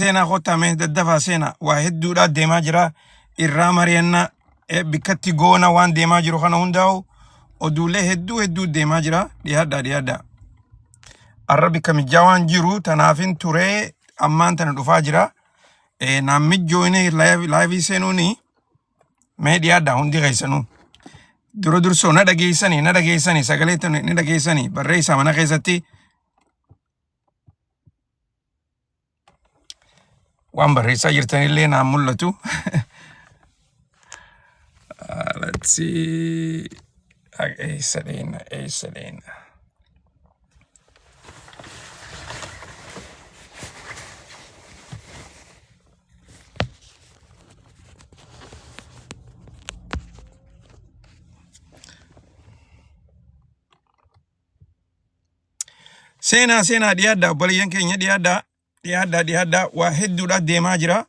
سينا خوتا مه ددفا سينا واحد دولا ديما جرا الرامرينا بكتي غونا وان ديما جرو خنا هنداو ودوله هدو ديما جرا ديادا الربي كم جوان جرو تنافين توري أمان تندفع جرا نامي جوينه لايف سينوني ما ديادا هندي غيسنو درو سو ندا جيساني سجلت ندا جيساني بريسا منا غيزتي وان بريسا يرتني اللي نعمل لتو let's see Selena سينا ديادا بليان كينيا ديادا واحد دولا ديما جرا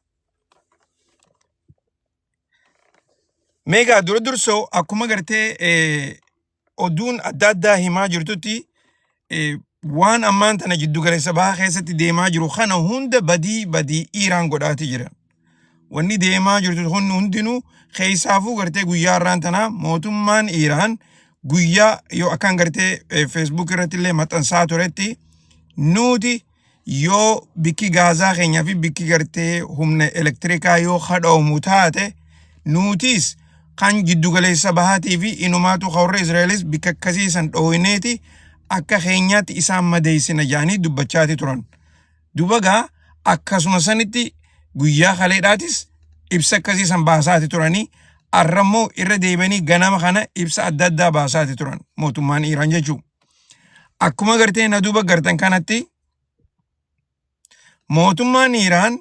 ميغا درسو akkuma gartee oduun adda addaa himaa jirtutti waan ammaan tana jiddu galeessa bahaa keessatti deemaa jiru kana hunda badii Iraan godhaati jiran. Wanni deemaa jirtu hundinuu keessaafuu gartee guyyaa irraan tana mootummaan Iraan guyyaa yoo akkan gartee Facebook irratti illee maxxansaa turetti nuti yoo bikki gaazaa keenyaa fi bikki gartee humna elektirikaa yoo hadhoomu taate nutis kan jiddu galeessa bahaatii fi inumaatu khawra Israa'elis bikka akkasiisan dhooyineeti akka keenyaatti isaan madeessina jaanii dubbachaati turan. Dubagaa akkasuma sanitti guyyaa kaleedhaatis ibsa akkasiisan baasaati turanii arrammoo irra deebanii ganama kana ibsa adda addaa baasaati turan mootummaan Iraan jechuu. Akkuma gartee na duba gartan kanatti mootummaan Iraan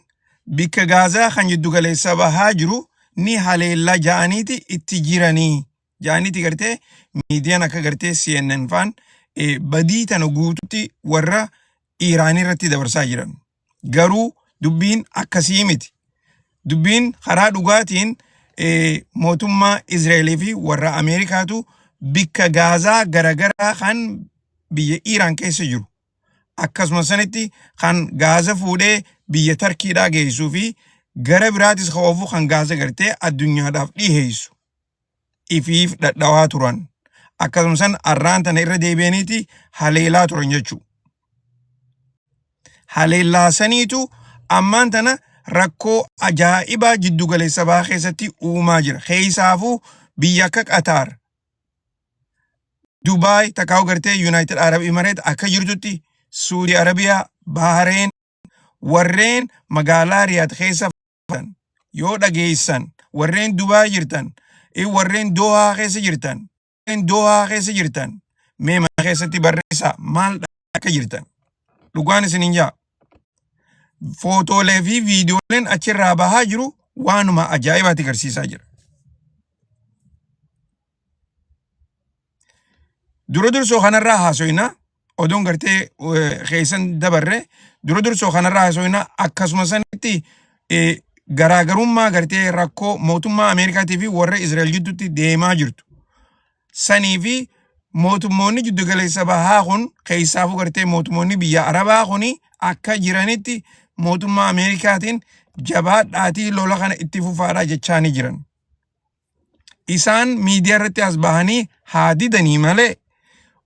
bikka gaazaa kan jiddu galeessa bahaa jiru ni haleella jaaniiti itti jiranii jaaniiti gartee miidiyaan akka gartee CNN faan badii tana guututti warra Iraan irratti dabarsaa jiran. Garuu dubbiin akkasii miti. Dubbiin karaa dhugaatiin mootummaa Israa'elii fi warra Ameerikaatu bikka gaazaa garagaraa kan biyya Iraan keessa jiru. Akkasuma sanitti kan gaaza fuudhee biyya Tarkiidhaa geessuu fi gara biraatis khawfu kan gaaza gartee addunyaadhaaf dhiheessu. Ifiif dhadhawaa turan. Akkasuma san arraan tana irra deebi'aniiti haleelaa turan jechuu. Haleellaa saniitu ammaan tana rakkoo ajaa'ibaa jiddu galeessa bahaa keessatti uumaa jira. Keessaafuu biyya akka Qatar, Dubai, takaawu gartee United Arab Emirates akka jirtutti Saudi Arabia, Bahrain warreen magaalaa Riyadh keessa yoo dhageessan warreen Dubai jirtan warreen Doha keessa jirtan mee mana keessatti barreessaa maal akka jirtan dhugaan isiniin jaa footoolee fi viidiyooleen achirraa bahaa jiru waanuma ajaa'ibaatti agarsiisaa jira. Dursoo kanarraa haasoyna odoon gartee keessan dabarre dursoo kanarraa haasoyna akkasuma sanitti garaagarummaa gartee rakkoo mootummaa Ameerikaatii fi warra Israa'el jidduutti deemaa jirtu. Sanii fi mootummoonni jiddu galeessa bahaa kun keessaafuu gartee mootummoonni biyya Arabaa kuni akka jiranitti mootummaa Ameerikaatiin jabaadhaatii lola kana itti fufaadhaa jechaanii jiran. Isaan miidiyaa irratti as bahanii haa didanii malee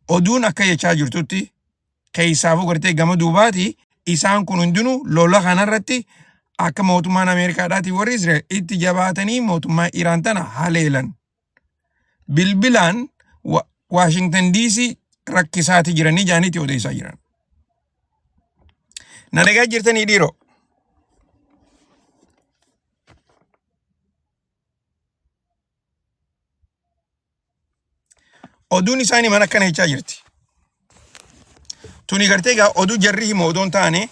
oduun akka jechaa jirtutti keessaafuu gartee gama duubaati isaan kun hundinuu lola kanarratti akka mootummaan Ameerikaadhaati warri Israa'el itti jabaatanii mootummaa Iraan tana haleelan. Bilbilaan Washington DC rakkisaati jiranii jaaniitti odeessaa jiran. Na dhagaa jirtanii dhiiroo. Oduun isaanii mana akkana jechaa jirti. Tuni gartee gaa oduu jarri himu odoon taane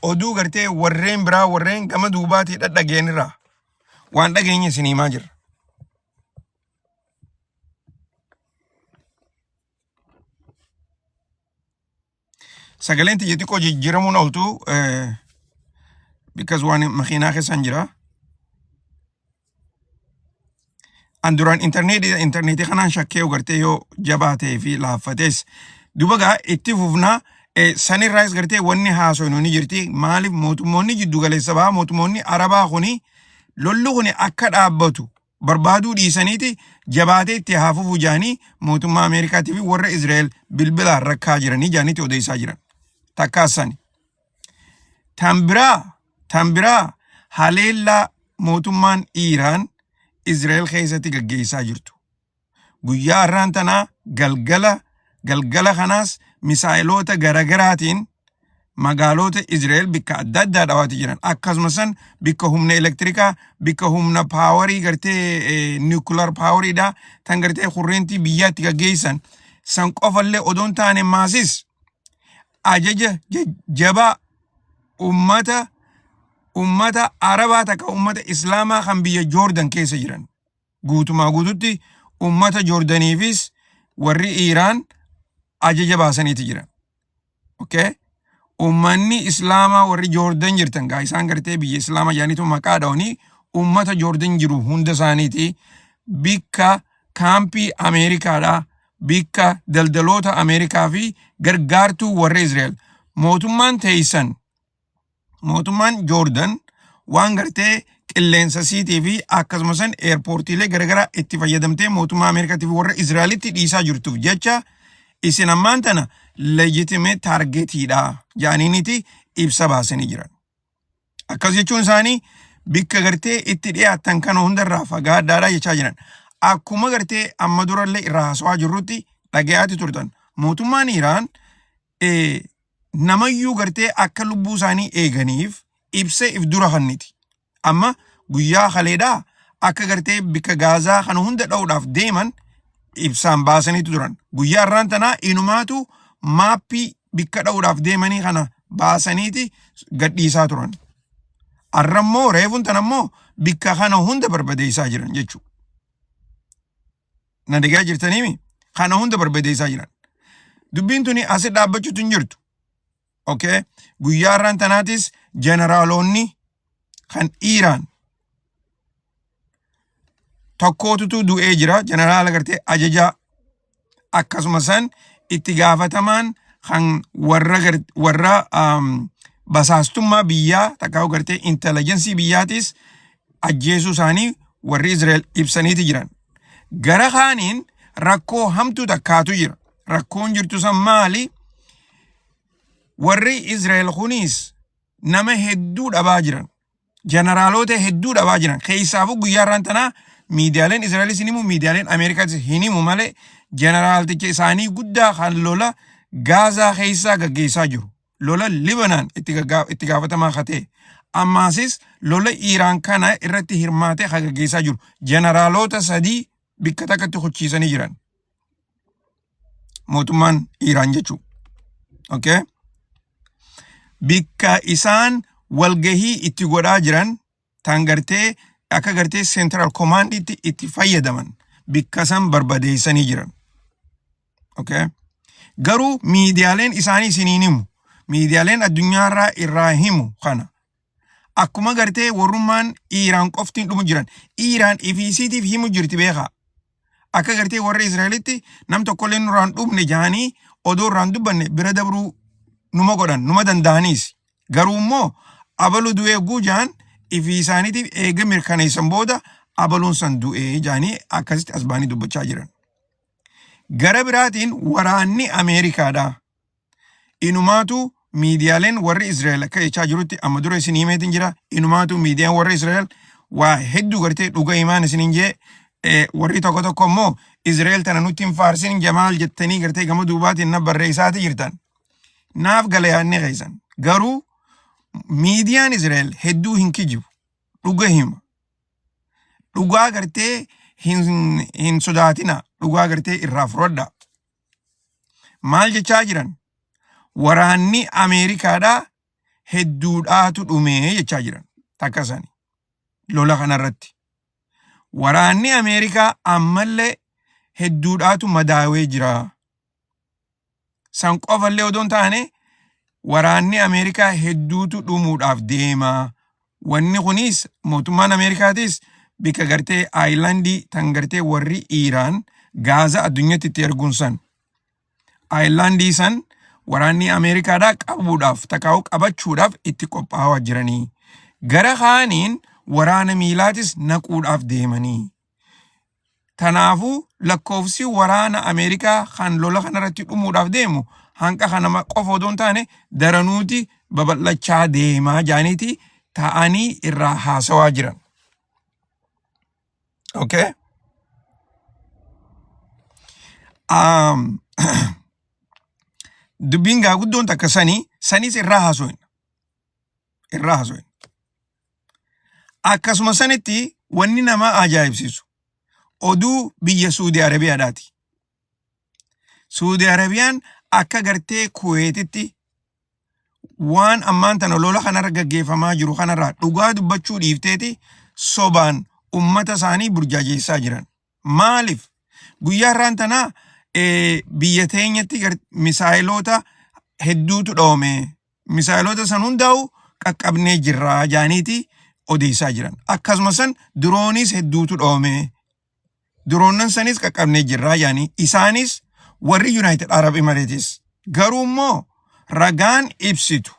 oduu gartee warreen biraa warreen gama duubaatii dhageenirraa waan dhageenye isin himaa jirra. Sagaleen tiyyeetti koo jijjiiramuun ooltu because waan makiinaa keessan jira. Anduraan intarneetii kanaan shakkee gartee yoo jabaatee fi laaffates dubagaa itti fufnaa sanirraas gartee wanni haasofnu ni jirti. Maaliif mootummoonni jiddu galeessa bahaa mootummoonni Arabaa kuni lolli kuni akka dhaabbatu barbaaduu dhiisaniiti jabaatee itti haafuuf jaanii mootummaa Ameerikaatii fi warra Israa'el bilbilaan rakkaa jiranii jaaniitti odeessaa jiran. Takkaasani. Tambiraa haleellaa mootummaan Iraan Israa'el keessatti gaggeessaa jirtu. Guyyaa har'aan tanaa galgala kanaas misaayiloota garagaraatiin magaalota Israa'el bikka adda addaa dhawaati jiran. Akkasumas bikka humna elektirikaa, bikka humna paawarii gartee nuclear paawariidha tan gartee kurreentii biyyaatti gaggeessan san qofallee odoon taane maasis ajaja jabaa ummata Arabaa takka ummata Islaamaa kan biyya Joordan keessa jiran. Guutumaa guututti ummata Joordaniifis warri Iraan ajaja baasaniiti jiran. Okay? Ummanni Islaamaa warri Joordan jirtan gaa isaan gartee biyya Islaamaa jaanitu maqaa dhawanii ummata Joordan jiru hunda isaaniiti bikka kaampii Ameerikaadha, bikka daldaloota Ameerikaa fi gargaartuu warra Israa'el. Mootummaan Joordan waan gartee qilleensa siitii fi akkasumas eerpoortiilee garagaraa itti fayyadamtee mootummaa Ameerikaatii fi warra Israa'elitti dhiisaa jirtuuf jecha isin ammaan tana legitimate targetiidha jaaniiniti ibsa baasanii jiran. Akkas jechuun isaanii bikka gartee itti dhiyaatan kana hundarraa fagaadhaadha jechaa jiran. Akkuma gartee amma durallee irraa haasawaa jirrutti dhagayaati turtan. Mootummaan Iraan namayyuu gartee akka lubbuu isaanii eeganiif ibsa if dura kanniti. Amma guyyaa kaleedhaa akka gartee bikka Gaazaa kana hunda dha'uudhaaf deeman ibsaan baasaniitu turan. Guyyaa irraan tanaa inumaatu maappii bikka dha'uudhaaf deemanii kana baasaniiti gadhiisaa turan. Arrammoo reefuun tanammoo bikka kana hunda barbadeessaa jiran jechuudha. Na dhagaa jirtaniimi kana hunda barbadeessaa jiran. Dubbiin tuni asii dhaabbachuutu hin jirtu. Okay? Guyyaa irraan tanaatis jeneraaloonni kan Iraan tokkootutu du'ee jira. Jeneraala gartee ajajaa akkasumas itti gaafatamaan kan warra basaastummaa biyyaa takkaa'u gartee intelligensii biyyaatis ajjeesuu isaanii warri Israa'el ibsaniiti jiran. Gara kaaniin rakkoo hamtuu takkaatu jira. Rakkoon jirtu san maali? Warri Israa'el kunis nama hedduu dhabaa jiran. Jeneraalota hedduu dhabaa jiran. Keessaafuu guyyaa irraan tanaa miidiyaaleen Israa'elis hin himu, miidiyaaleen Ameerikaas hin himu malee jeneraalticha isaanii guddaa kan lola Gaazaa keessaa gaggeessaa jiru. Lola Libanaan itti gaafatamaa katee. Ammaasis lola Iraan kana irratti hirmaatee kan gaggeessaa jiru. Jeneraalota sadii bikka takkatti hochiisanii jiran. Mootummaan Iraan jechuudha. Okay? Bikka isaan walgahii itti godhaa jiran tan gartee akka gartee Central Commanditti itti fayyadaman bikka san barbadeessanii jiran. Okay? Garuu miidiyaaleen isaanii isiniin himu. Miidiyaaleen addunyaarraa irraa himu kana. Akkuma gartee warrummaan Iraan qoftiin dhumu jiran. Iraan ifiisiitiif himu jirti beekaa. Akka gartee warra Israa'elitti nam tokkollee nurraan dhumne jaanii odoo irraan dubbanne bira dabruu numa godhan, numa danda'aniis. Garuu immoo abaluu du'ee guujaan ifii isaaniitiif eega mirkaneessan booda abaluun san du'ee jaanii akkasitti as baanii dubbachaa jiran. Gara biraatiin waraanni Ameerikaadha. Inumaatu miidiyaaleen warri Israa'el akka jechaa jirutti amma dura isin himeetiin jira. Inumaatu miidiyaan warri Israa'el waa hedduu gartee dhuga himaan isiniin jee warri tokko immoo Israa'el tana nutti hin faarsin jamaal jettanii gartee gama duubaatiin na barreessaati jirtan. Naaf gala yaadne keessan. Garuu miidiyaan Israa'el hedduu hin kijibu. Dhuga hima. Dhugaa gartee hin sodaatina. Dhugaa gartee irraa fudhadha. Maal jechaa jiran? Waraanni Ameerikaadhaa hedduudhaatu dhumee jechaa jiran. Takka isaanii. Lola kanarratti. Waraanni Ameerikaa ammallee hedduudhaatu madaawee jira. San qofallee odoon taane waraanni Ameerikaa hedduutu dhumuudhaaf deema. Wanni kunis mootummaan Ameerikaatis bika gartee aayilaandii tan gartee warri Iraan Gaazaa addunyatti itti erguun san. Aayilaandii san waraanni Ameerikaadhaa qabuudhaaf takaa'u qabachuudhaaf itti qophaa'aa jiranii. Gara kaaniin waraana miilaatis naquudhaaf deemanii. Tanaafuu lakkoofsi waraana Ameerikaa kan lola kanarratti dhumuudhaaf deemu hanqa kana qofa odoo hin taane daranuuti babal'achaa deemaa jaaniiti ta'anii irraa haasawaa jiran. Okay? Dubbiin gaa guddoon takka sanis irraa haasawin. Akkasuma sanitti wanni nama ajaa'ibsiisu oduu biyya Suudi Arabiyaadhaati. Suudi Arabiyaan akka gartee Kuweetitti waan ammaan tana lola kanarra gaggeeffamaa jiru kanarraa dhugaa dubbachuu dhiifteeti sobaan ummata isaanii burjaajeessaa jiran. Maaliif? Guyyaa irraan tanaa biyya teenyatti misaayiloota hedduutu dhoome. Misaayiloota san hundaa'u qaqqabnee jirraa jaaniiti odeessaa jiran. Akkasuma san duroonis hedduutu dhoome. Duroonnan sanis qaqqabnee jirraa jaanii isaanis warri United Arab Emirates garuu immoo ragaan ibsitu.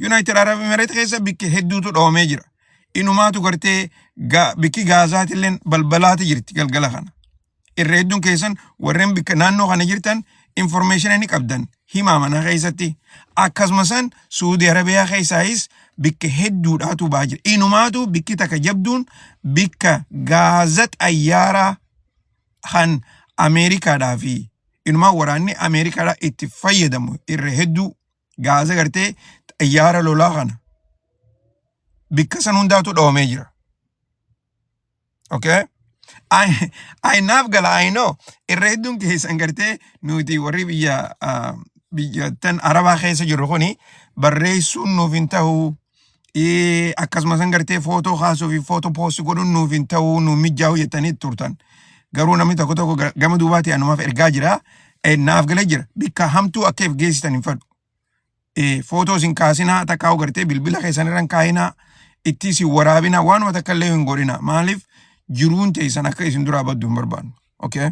United Arab Emirates keessa bikki hedduutu dhoomee jira. Inumaatu gartee bikki Gaazaatilleen balbalaati jirti galgala kana. Irra hedduun keessan warreen bikka naannoo kana jirtan information ni qabdan himaa mana keessatti. Akkasuma san Suudi Arabiyaa keessaayis bikka hedduudhaatu baa jira. Inumaatu bikki takka jabduun bikka Gaazaa xayyaaraa kan Ameerikaadhaa fi inumaa waraanni Ameerikaadhaa itti fayyadamu irra hedduu Gaazaa gartee xayyaara lolaa kana. Bikka san hundaatu dhoomee jira. Okay? I know. Irra hedduun keessan gartee nuti warri biyyattan Arabaa keessa jirru kuni barreessuun nuuf hin ta'u. Akkasumas gartee footoo kaasuu fi footoo poostii godhuun nuuf hin ta'u nuuf mijaa'u jettanii turtan. Garuu namni tokko gama duubaatti anumaaf ergaa jira. Naaf galee jira. Bikka hamtuu akka if geessitan hin fadhu. Footoo isin kaasinaa takkaa'u gartee bilbila keessanirran kaayinaa itti isin waraabinaa waanuma takka illee hin godhina. Maaliif jiruun teessan akka isin duraa baddu hin barbaannu. Okay?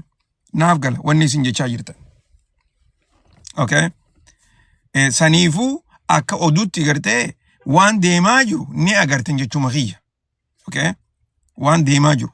Naaf gala wanni isin jechaa jirtan. Okay? Saniifuu akka oduutti gartee waan deemaa jiru ni agartan jechuma kiyya. Okay? Waan deemaa jiru.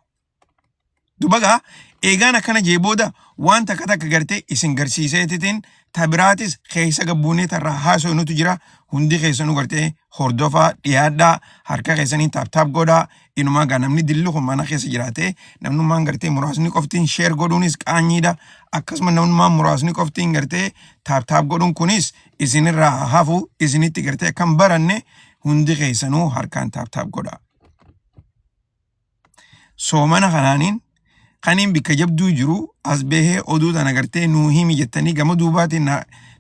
Dubagaa eegaan akkana jee booda waan takka gartee isin garsiiseetitiin tabiraatis keessa gabbuunee tarraa haasoo nutu jira. Hundi keessanuu gartee hordofaa dhiyaadhaa harka keessanii taap godhaa. Inumaa gaa namni dillu kun mana keessa jiraate namnummaan gartee muraasni qoftiin share godhuunis qaanyiidha. Akkasuma namnummaan muraasni qoftiin gartee taap godhuun kunis isinirraa hafu isinitti gartee kan baranne hundi keessanuu harkaan taap godhaa. Soomana kanaaniin kaniin bikka jabduu jiru as bahee oduu tana gartee nuu himi jettanii gama duubaatiin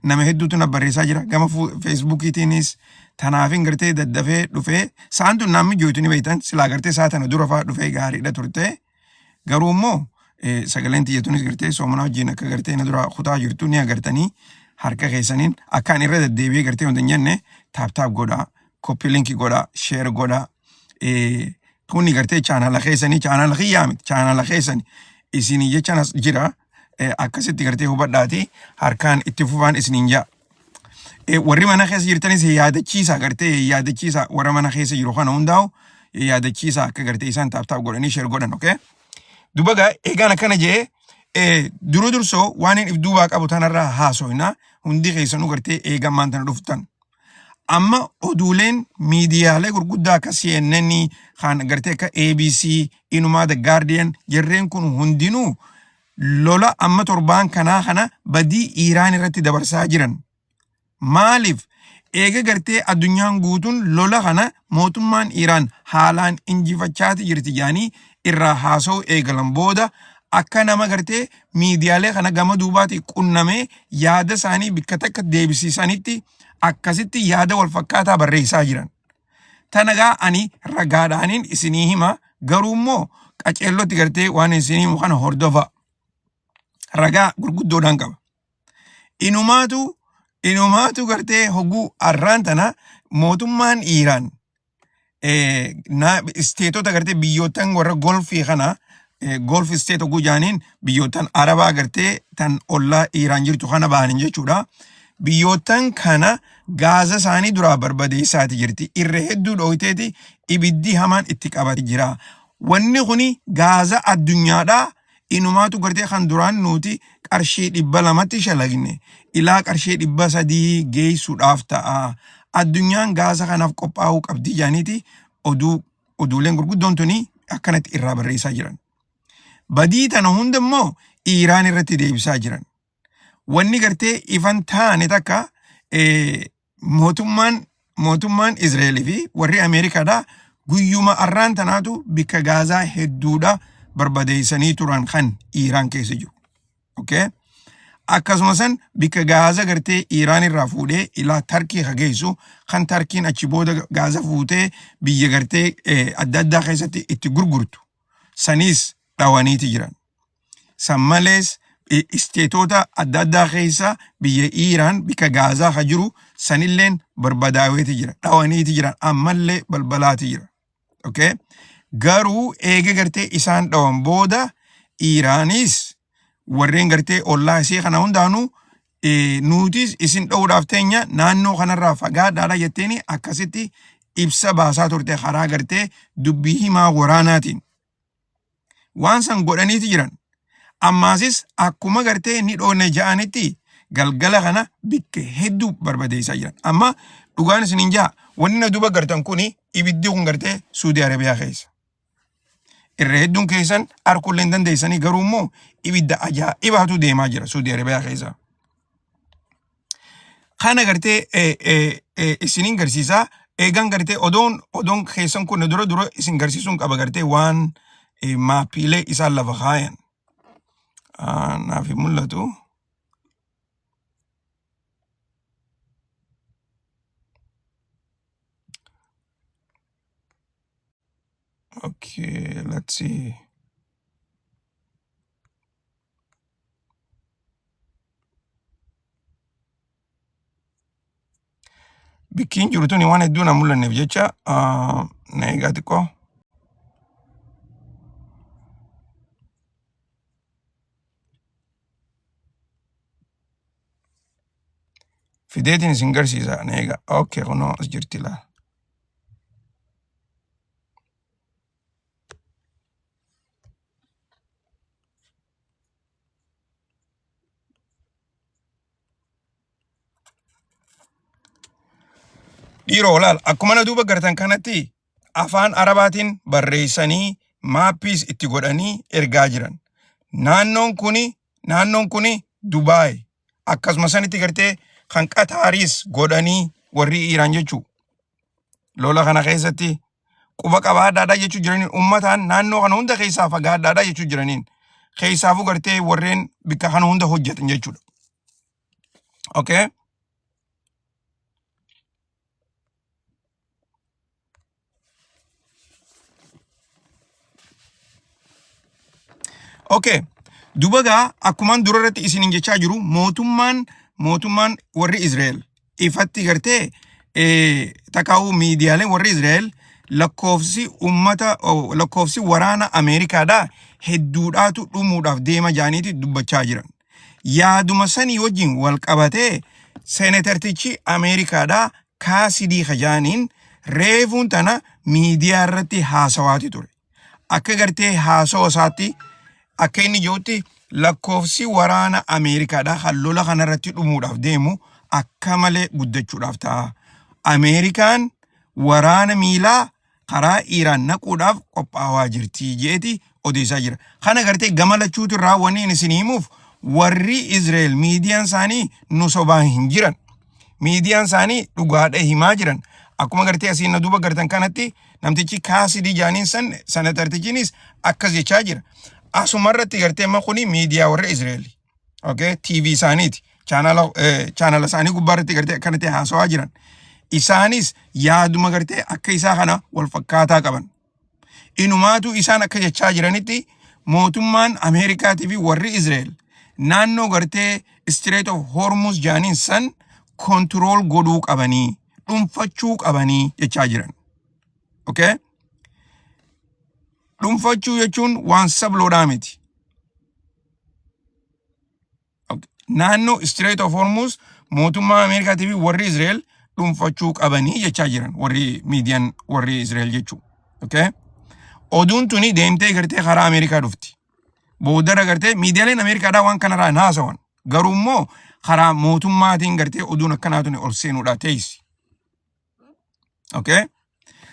nama hedduutu na barreessaa jira. Gama Facebookiitiinis tanaafin gartee daddafee dhufee saantu namni jooytu ni beektan silaa gartee saatana dura fa'aa dhufee gaariidha turte. Garuu immoo sagaleen xiyyeetuunis gartee soomana wajjin akka gartee na dura kutaa jirtu ni agartanii harka keessaniin akkaan irra deddeebi'ee gartee wanta hin jenne taap godhaa, copy link godhaa, share godhaa. Kunni gartee chaanala keessanii chaanala kiyyaa miti chaanala keessanii isinii jechaan jira akkasitti gartee hubadhaati harkaan itti fufaan isiniin jaa. Warri mana keessa jirtanis yaadachiisa gartee yaadachiisa warra mana keessa jiru kana hundaa'u yaadachiisa akka gartee isaan taap godhanii share godhan. Okay? Dubagaa eegaan akkana jee dursoo waan hin ifduubaa qabu tanarraa haasoyna hundi keessanuu gartee eegammaan tana dhuftan. Amma oduuleen miidiyaalee gurguddaa akka CNN kan gartee akka ABC inumaa The Guardian jarreen kun hundinuu lola amma torbaan kana badii Iraan irratti dabarsaa jiran. Maaliif eega gartee addunyaan guutuun lola kana mootummaan Iraan haalaan injifachaati jirti jaanii irraa haasa'u eegalan booda akka nama gartee miidiyaalee kana gama duubaatti qunnamee yaada isaanii bikka takka deebisiisanitti akkasitti yaada wal fakkaataa barreessaa jiran. Tanagaa ani ragaadhaaniin isinii hima garuu immoo qaceellotti gartee waan isinii himu kana hordofa. Ragaa gurguddoodhaan qaba. Inumaatu gartee hoguu arraan tana mootummaan Iraan isteetota gartee biyyootan warra golfii kana golf state hoguu jaaniin biyyootan Arabaa gartee tan ollaa Iraan jirtu kana baanin jechuudha. Biyyoottan kana gaaza isaanii duraa barbadeessaati jirti. Irra hedduu dhooyteeti ibiddi hamaan itti qabate jira. Wanni kuni gaaza addunyaadhaa. Inumaatu gartee kan duraan nuti qarshii 200 shalagne ilaa qarshii 300 geessuudhaaf ta'a. Addunyaan gaaza kanaaf qophaa'uu qabdi jaaniiti oduuleen gurguddoon tuni akkanatti irraa barreessaa jiran. Badii tana hunda immoo Iraan irratti deebisaa jiran. Wanni gartee ifan taane takka mootummaan Israa'el fi warri Ameerikaadhaa guyyuma arraan tanaatu bikka gaazaa hedduudha barbadeessanii turan kan Iraan keessa jiru. Okay? Akkasumas bikka gaaza gartee Iraan irraa fuudhee ilaa Tarkii geessu kan Tarkiin achi booda gaaza fuutee biyya gartee adda addaa keessatti itti gurgurtu. Sanis dhawaniiti jiran. San malees isteetota adda addaa keessa biyya Iraan bikka gaazaa jiru sanilleen barbadaa'eeti jira. Dhawaniiti jiran ammallee balbalaati jira. Okay? Garuu eega gartee isaan dhawan booda Iraanis warreen gartee ollaa isee kana hundaanuu nutis isin dha'uudhaaf teenya naannoo kanarraa fagaadhaadha jetteeni akkasitti ibsa baasaa turte karaa gartee dubbii himaa waraanaatiin. Waan san godhaniiti jiran. Ammaasis akkuma gartee ni dhoonne ja'anitti galgala kana bikka hedduu barbadeessaa jiran. Amma dhugaan isiniin ja'a wanni na duba gartan kuni ibiddi kun gartee Suudi Arabiyaa keessa. Irra hedduun keessan arguullee dandeessanii garuu immoo ibidda ajaa'ibaatu deemaa jira Suudi Arabiyaa keessa. Kana gartee isiniin garsiisaa eegan gartee odoon keessan kun dura isin garsiisuun qaba gartee waan maappiilee isaan lafa kaayan. Naaf hin mul'atu. Okay, let's see. Bikkiin jirutu ni waan hedduu na mul'anneef jecha na eegaa xiqqoo. Fideetiin isin garsiisa na eegaa. Okay, kunoo as jirti laa. Dhiiroo laal akkuma na duuba gartan kanatti afaan Arabaatiin barreessanii maappiis itti godhanii ergaa jiran. Naannoon kuni Dubaay akkasuma sanitti gartee kan Qataaris godhanii warri Iraan jechuu. Lola kana keessatti quba qabaadhaadhaa jechuu jiraniin ummataan naannoo kana hunda keessaa fagaadhaadhaa jechuu jiraniin keessaafuu gartee warreen bikka kana hunda hojjetan jechuudha. Okay? Okay. Dubagaa akkumaan durarratti isinin jechaa jiru mootummaan warri Israa'el ifatti gartee takaa'uu miidiyaaleen warri Israa'el lakkoofsi waraana Ameerikaadhaa hedduudhaatu dhumuudhaaf deema jaaniiti dubbachaa jiran. Yaaduma sanii wajjin wal qabatee seenetartichi Ameerikaadhaa Kaasidii Kajaaniin reefuun tana miidiyaa irratti haasawaati ture. Akka gartee haasawa isaatti akka inni jirutti lakkoofsi waraana Ameerikaadhaa kan lola kanarratti dhumuudhaaf deemu akka malee guddachuudhaaf ta'a. Ameerikaan waraana miilaa karaa Iraan naquudhaaf qophaa'aa jirti jeeti odeessaa jira. Kana gartee gama lachuutu irraa wanni isin himuuf warri Israa'el miidiyaan isaanii nu sobaa hin jiran. Miidiyaan isaanii dhugaadha himaa jiran. Akkuma gartee asiin na duuba gartan kanatti namtichi Kaasidii jaaniin senatartichiinis akkas jechaa jira. Asumarratti gartee makuni miidiyaa warra Israa'el. Okay? TV isaaniiti. Chaanala isaanii gubbaarratti gartee akkanatti haasawaa jiran. Isaanis yaaduma gartee akka isaa kana wal fakkaataa qaban. Inumaatu isaan akka jechaa jiranitti mootummaan Ameerikaatii fi warri Israa'el naannoo gartee Strait of Hormuz jaaniin san kontirool godhuu qabanii, dhuunfachuu qabanii jechaa jiran. Okay? Dhuunfachuu jechuun waan sabloodhaa miti. Naannoo Strait of Hormuz mootummaa Ameerikaatii fi warri Israa'el dhuunfachuu qabanii jechaa jiran warri miidiyaan warri Israa'el jechuu. Okay? Oduun tuni deemtee gartee karaa Ameerikaa dhufti. Boodara gartee miidiyaaleen Ameerikaadhaa waan kanarraa hin haasawan. Garuu immoo karaa mootummaatiin gartee oduun akkanaa tuni ol seenuudhaa teessi. Okay?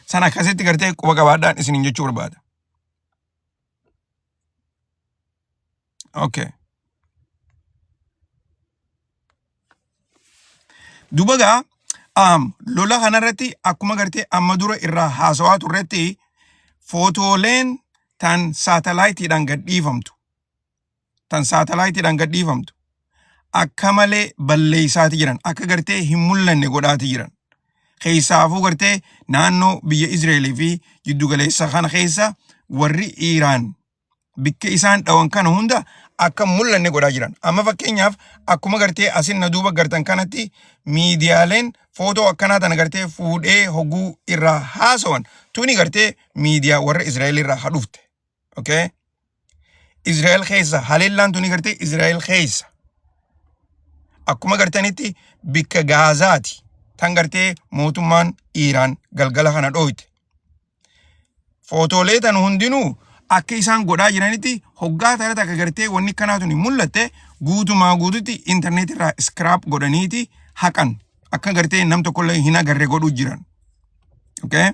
Sana akkasitti gartee quba qabaadhaan isiniin jechuu barbaada. Okay. Dubagaa lola kanarratti akkuma gartee amma dura irraa haasawaa turretti footooleen tan saatalaayitiidhaan gadhiifamtu. Tan saatalaayitiidhaan gadhiifamtu. Akka malee balleessaati jiran. Akka gartee hin mul'anne godhaati jiran. Keessaafuu gartee naannoo biyya Israa'elii fi jiddugaleessa kana keessa warri Iraan bikka isaan dhawan kana hunda akka mul'anne godhaa jiran. Amma fakkeenyaaf akkuma gartee asin na duuba gartan kanatti miidiyaaleen footoo akkanaa tana gartee fuudhee hoguu irraa haasawan tuni gartee miidiyaa warra Israa'el irraa hadhufte. Okay? Israa'el keessa haleellaan tuni gartee Israa'el keessa. Akkuma gartanitti bikka Gaazaati. Tan gartee mootummaan Iraan galgala kana dhooyte. Footoolee tan hundinuu akka isaan godhaa jiranitti hoggaa taate akka gartee wanni kanaatu ni mul'atte guutumaa guututti internet irraa scrap godhaniiti haqan akka gartee nam tokkollee hin agarre godhuu jiran. Okay?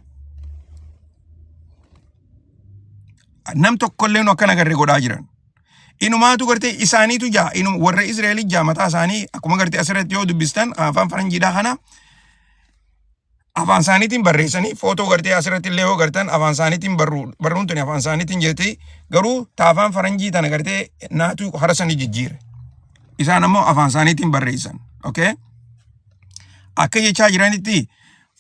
Nam tokkollee nu akka agarre godhaa jiran. Inumaatu gartee isaaniitu jaa warra Israa'el jaa mataa isaanii akkuma gartee asirratti yoo dubbistan afaan faranjiidhaa kana afaan isaaniitiin barreessanii footoo gartee asirratti illee yoo gartan afaan isaaniitiin barruun tuni afaan isaaniitiin jettee garuu taafaan faranjii tana gartee naatu harasanii jijjiire. Isaan ammoo afaan isaaniitiin barreessan. Okay? Akka jechaa jiranitti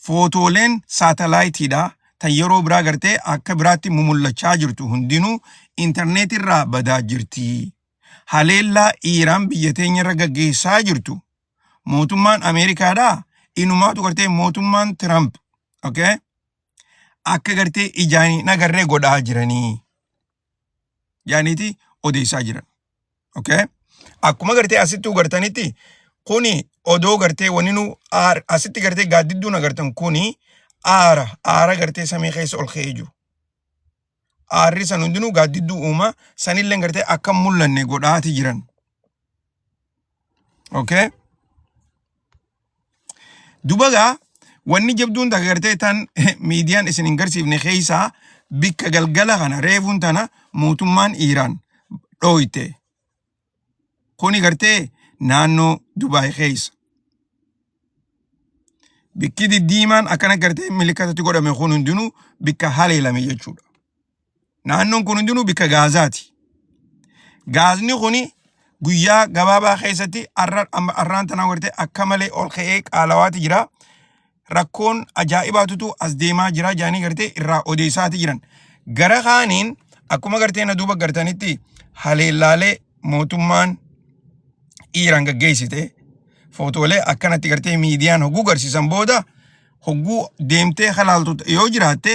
footooleen saatalaayitiidhaa tan yeroo biraa gartee akka biraatti mumullachaa jirtu hundinuu interneetirraa badaa jirti. Haleellaa Iraan biyya teenyarra gaggeessaa jirtu mootummaan Ameerikaadhaa inumaatu gartee mootummaan Trump. Okay? Akka gartee ijaanii nagarree godhaa jiranii. Yaaniiti odeessaa jiran. Okay? Akkuma gartee asitti gartanitti kuni odoo gartee waninu asitti gartee gaaddidduun agartan kuni aara gartee samii keessa ol ka'ee jiru. Aarri san hundinuu gaaddidduu uuma sanillee gartee akka mul'anne godhaati jiran. Okay? Dubagaa wanni jabduun takka gartee tan miidiyaan isin hin garsiifne keessaa bikka galgala kana reefuun tana mootummaan Iraan dhooyte. Kuni gartee naannoo Dubaay keessa. Bikki diddiimaan akkana gartee milikatatti godhame kun hundinuu bikka haleelame jechuudha. Naannoon kun hundinuu bikka Gaazaati. Gaazni kuni guyyaa gabaabaa keessatti arraan tanaa gartee akka malee ol ka'ee qaalawaati jira. Rakkoon ajaa'ibaatutu as deemaa jira jaanii gartee irraa odeessaati jiran. Gara kaaniin akkuma gartee na duuba gartanitti haleellaalee mootummaan Iraan gaggeessite footoolee akkanatti gartee miidiyaan hogguu garsiisan booda hogguu deemtee halaaltu yoo jiraatte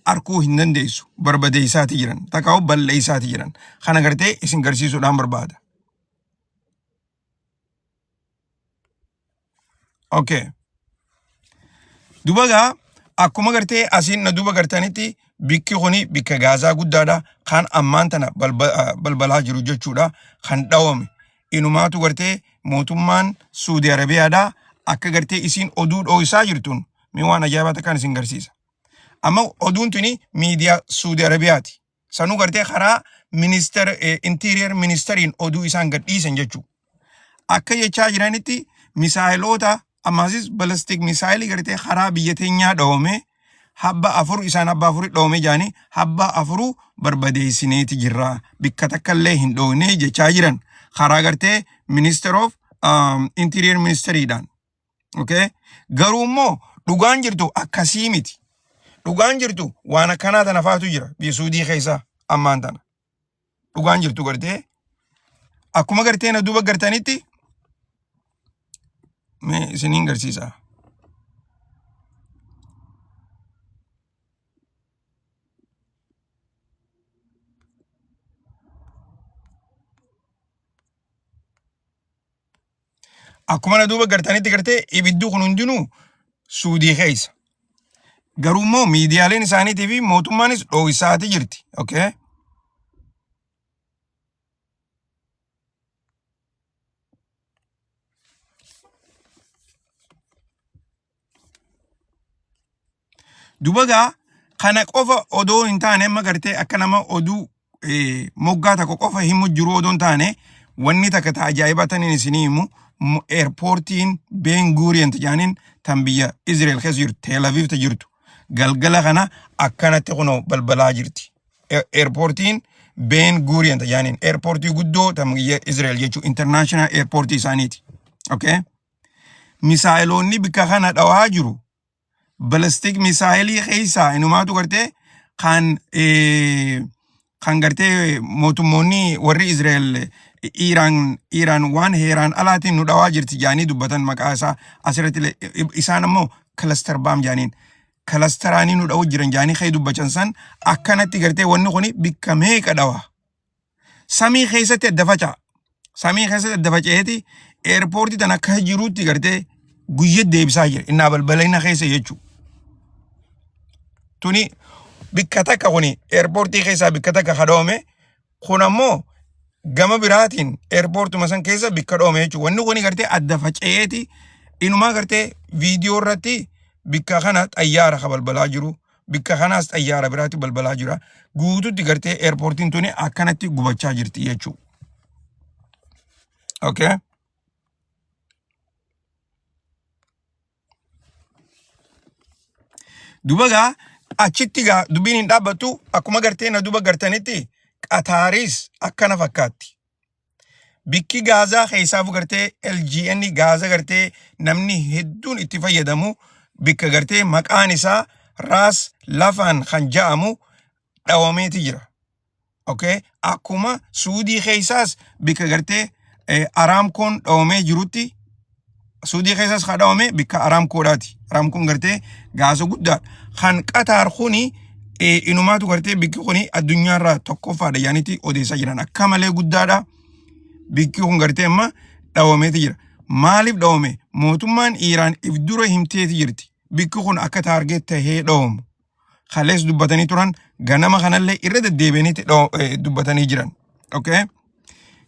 arkuu hin dandeessu barbadeessaati jiran takkaa'u balleessaati jiran kana gartee isin garsiisuudhaan barbaada. Okay. Dubagaa akkuma gartee asiin na duba gartanitti bikki kuni bikka Gaazaa guddaadha kan ammaan tana balbalaa jiru jechuudha kan dhawame. Inumaatu gartee mootummaan Suudi Arabiyaadhaa akka gartee isiin oduu dhooysaa jirtuun mi waan ajaa'ibaa kan isin garsiisa. Amma oduun tuni miidiyaa Suudi Arabiyaati. Sanuu gartee karaa interior ministeriin oduu isaan gadhiisan jechuudha. Akka jechaa jiranitti misaayiloota ammasis balastik misaayilii gartee karaa biyya teenyaa dhawame habba afur isaan habba afurii dhawame jaanii habba afuruu barbadeessineeti jirra. Bikka takkallee hin dhoowne jechaa jiran. Karaa gartee Minister of Interior Ministeriidhaan. Okay? Garuu immoo dhugaan jirtu akkasii miti. Dhugaan jirtu waan akkanaa tana faatu jira biyya Suudii keessaa ammaan tana. Dhugaan jirtu gartee akkuma gartee na duuba gartanitti isiniin garsiisa. akkuma na duuba gartanitti gartee ibiddu kun hundinuu Suudii keessa. Garuu immoo miidiyaaleen isaaniitii fi mootummaanis dhoo'isaati jirti. Okay? Dubagaa kana qofa odoo hin taane amma gartee akka nama oduu moggaa takko qofa himu jiru odoo hin taane wanni takka ta ajaa'ibatan isinii himu airportiin Ben Gurion jedhaniin tan biyya Israel keessa jirtu Tel Aviv ta jirtu galgala kana akkanatti kunoo balbalaa jirti. Airportiin Ben Gurion jedhaniin airportii guddoo tan biyya Israel jechuu international airportii isaaniiti. Okay? Misaayiloonni bikka kana dhawaa jiru. Ballistic missile keessa inumaatu gartee kan gartee mootummoonni warri Israel Iraan waan heeraan alaatiin nu dhawaa jirti jaanii dubbatan maqaa isaa asirratti isaan ammoo cluster bomb jaaniin clusteraanii nu dhawuu jiran jaanii kee dubbachan san akkanatti gartee wanni kuni bikka meeqa dhawa samii keessatti adda facaa'eeti airportii tan akka jiruutti gartee guyyaa deebisaa jira innaa balbalina keessa jechuu. Tuni bikka takka kuni airportii keessaa bikka takka kadhoome kun ammoo gama biraatiin airportuma san keessa bikka dhoome jechuudha. Wanni kuni gartee adda faca'eeti inumaa gartee viidiyoo irratti bikka kana xayyaara ka balbalaa jiru bikka kanaas xayyaara biraatti balbalaa jira guututti gartee airportiin tuni akkanatti gubachaa jirti jechuudha. Okay? Dubagaa achitti gaa dubbiin hin dhaabbatu akkuma gartee na duba gartanitti Qataaris akkana fakkaatti. Bikki gaazaa keessaafu gartee LGN gaazaa gartee namni hedduun itti fayyadamu bikka gartee maqaan isaa Ras Lafan kan ja'amu dhawameeti jira. Okay? Akkuma Suudii keessaas bikka gartee Aramkoon dhawamee jirutti Suudii keessaas kan dhawame bikka Aramkoodhaati. Aramkoon gartee gaazaa guddaa kan Qataar kuni inumaatu gartee bikki kuni addunyaarraa tokkoffaadha yaanitti odeessaa jiran akka malee guddaadha. Bikki kun gartee amma dhawameeti jira. Maaliif dhawame? Mootummaan Iraan if dura himteeti jirti. Bikki kun akka taargeet tahee dhawamu. Kalees dubbatanii turan ganama kanallee irra deddeebiinitti dubbatanii jiran. Okay?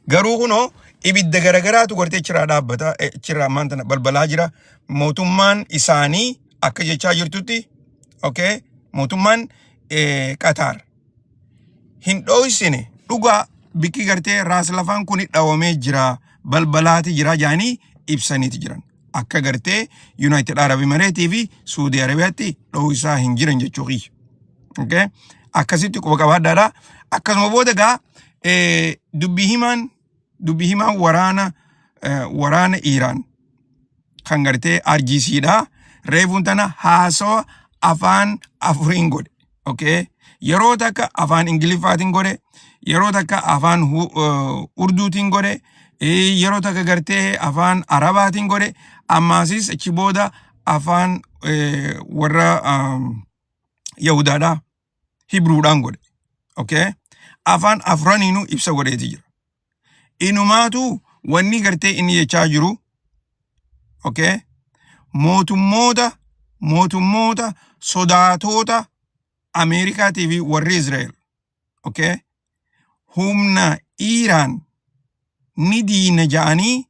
Garuu kunoo ibidda garagaraatu gartee chiraa dhaabbata chiraa maanta balbalaa jira. Mootummaan isaanii akka jechaa jirtutti okay? Mootummaan Qatar hin dho'isine dhugaa bikki gartee Ras Lafan kuni dhawamee jira balbalaati jira jaanii ibsaniiti jiran. Akka gartee United Arab Emirates fi Saudi Arabiyaatti dho'isaa hin jiran jechuufi. Okay? Akkasitti quba qabaadhaadha. Akkasuma booda gaa dubbii himaan waraana Iraan kan gartee RGCdha. Reefuun tana haasawa afaan afuriin godhe. Okay? Yeroo takka afaan Ingiliffaatiin godhe, yeroo takka afaan Urduutiin godhe, yeroo takka gartee afaan Arabaatiin godhe, ammaasis achi booda afaan warra Yahudaadhaa Hibruudhaan godhe. Okay? Afaan afraniinuu ibsa godheeti jira. Inumaatu wanni gartee inni jechaa jiru okay? Mootummoota sodaatota Ameerikaatii fi warri Israel. Okay? Humna Iraan ni diina ja'anii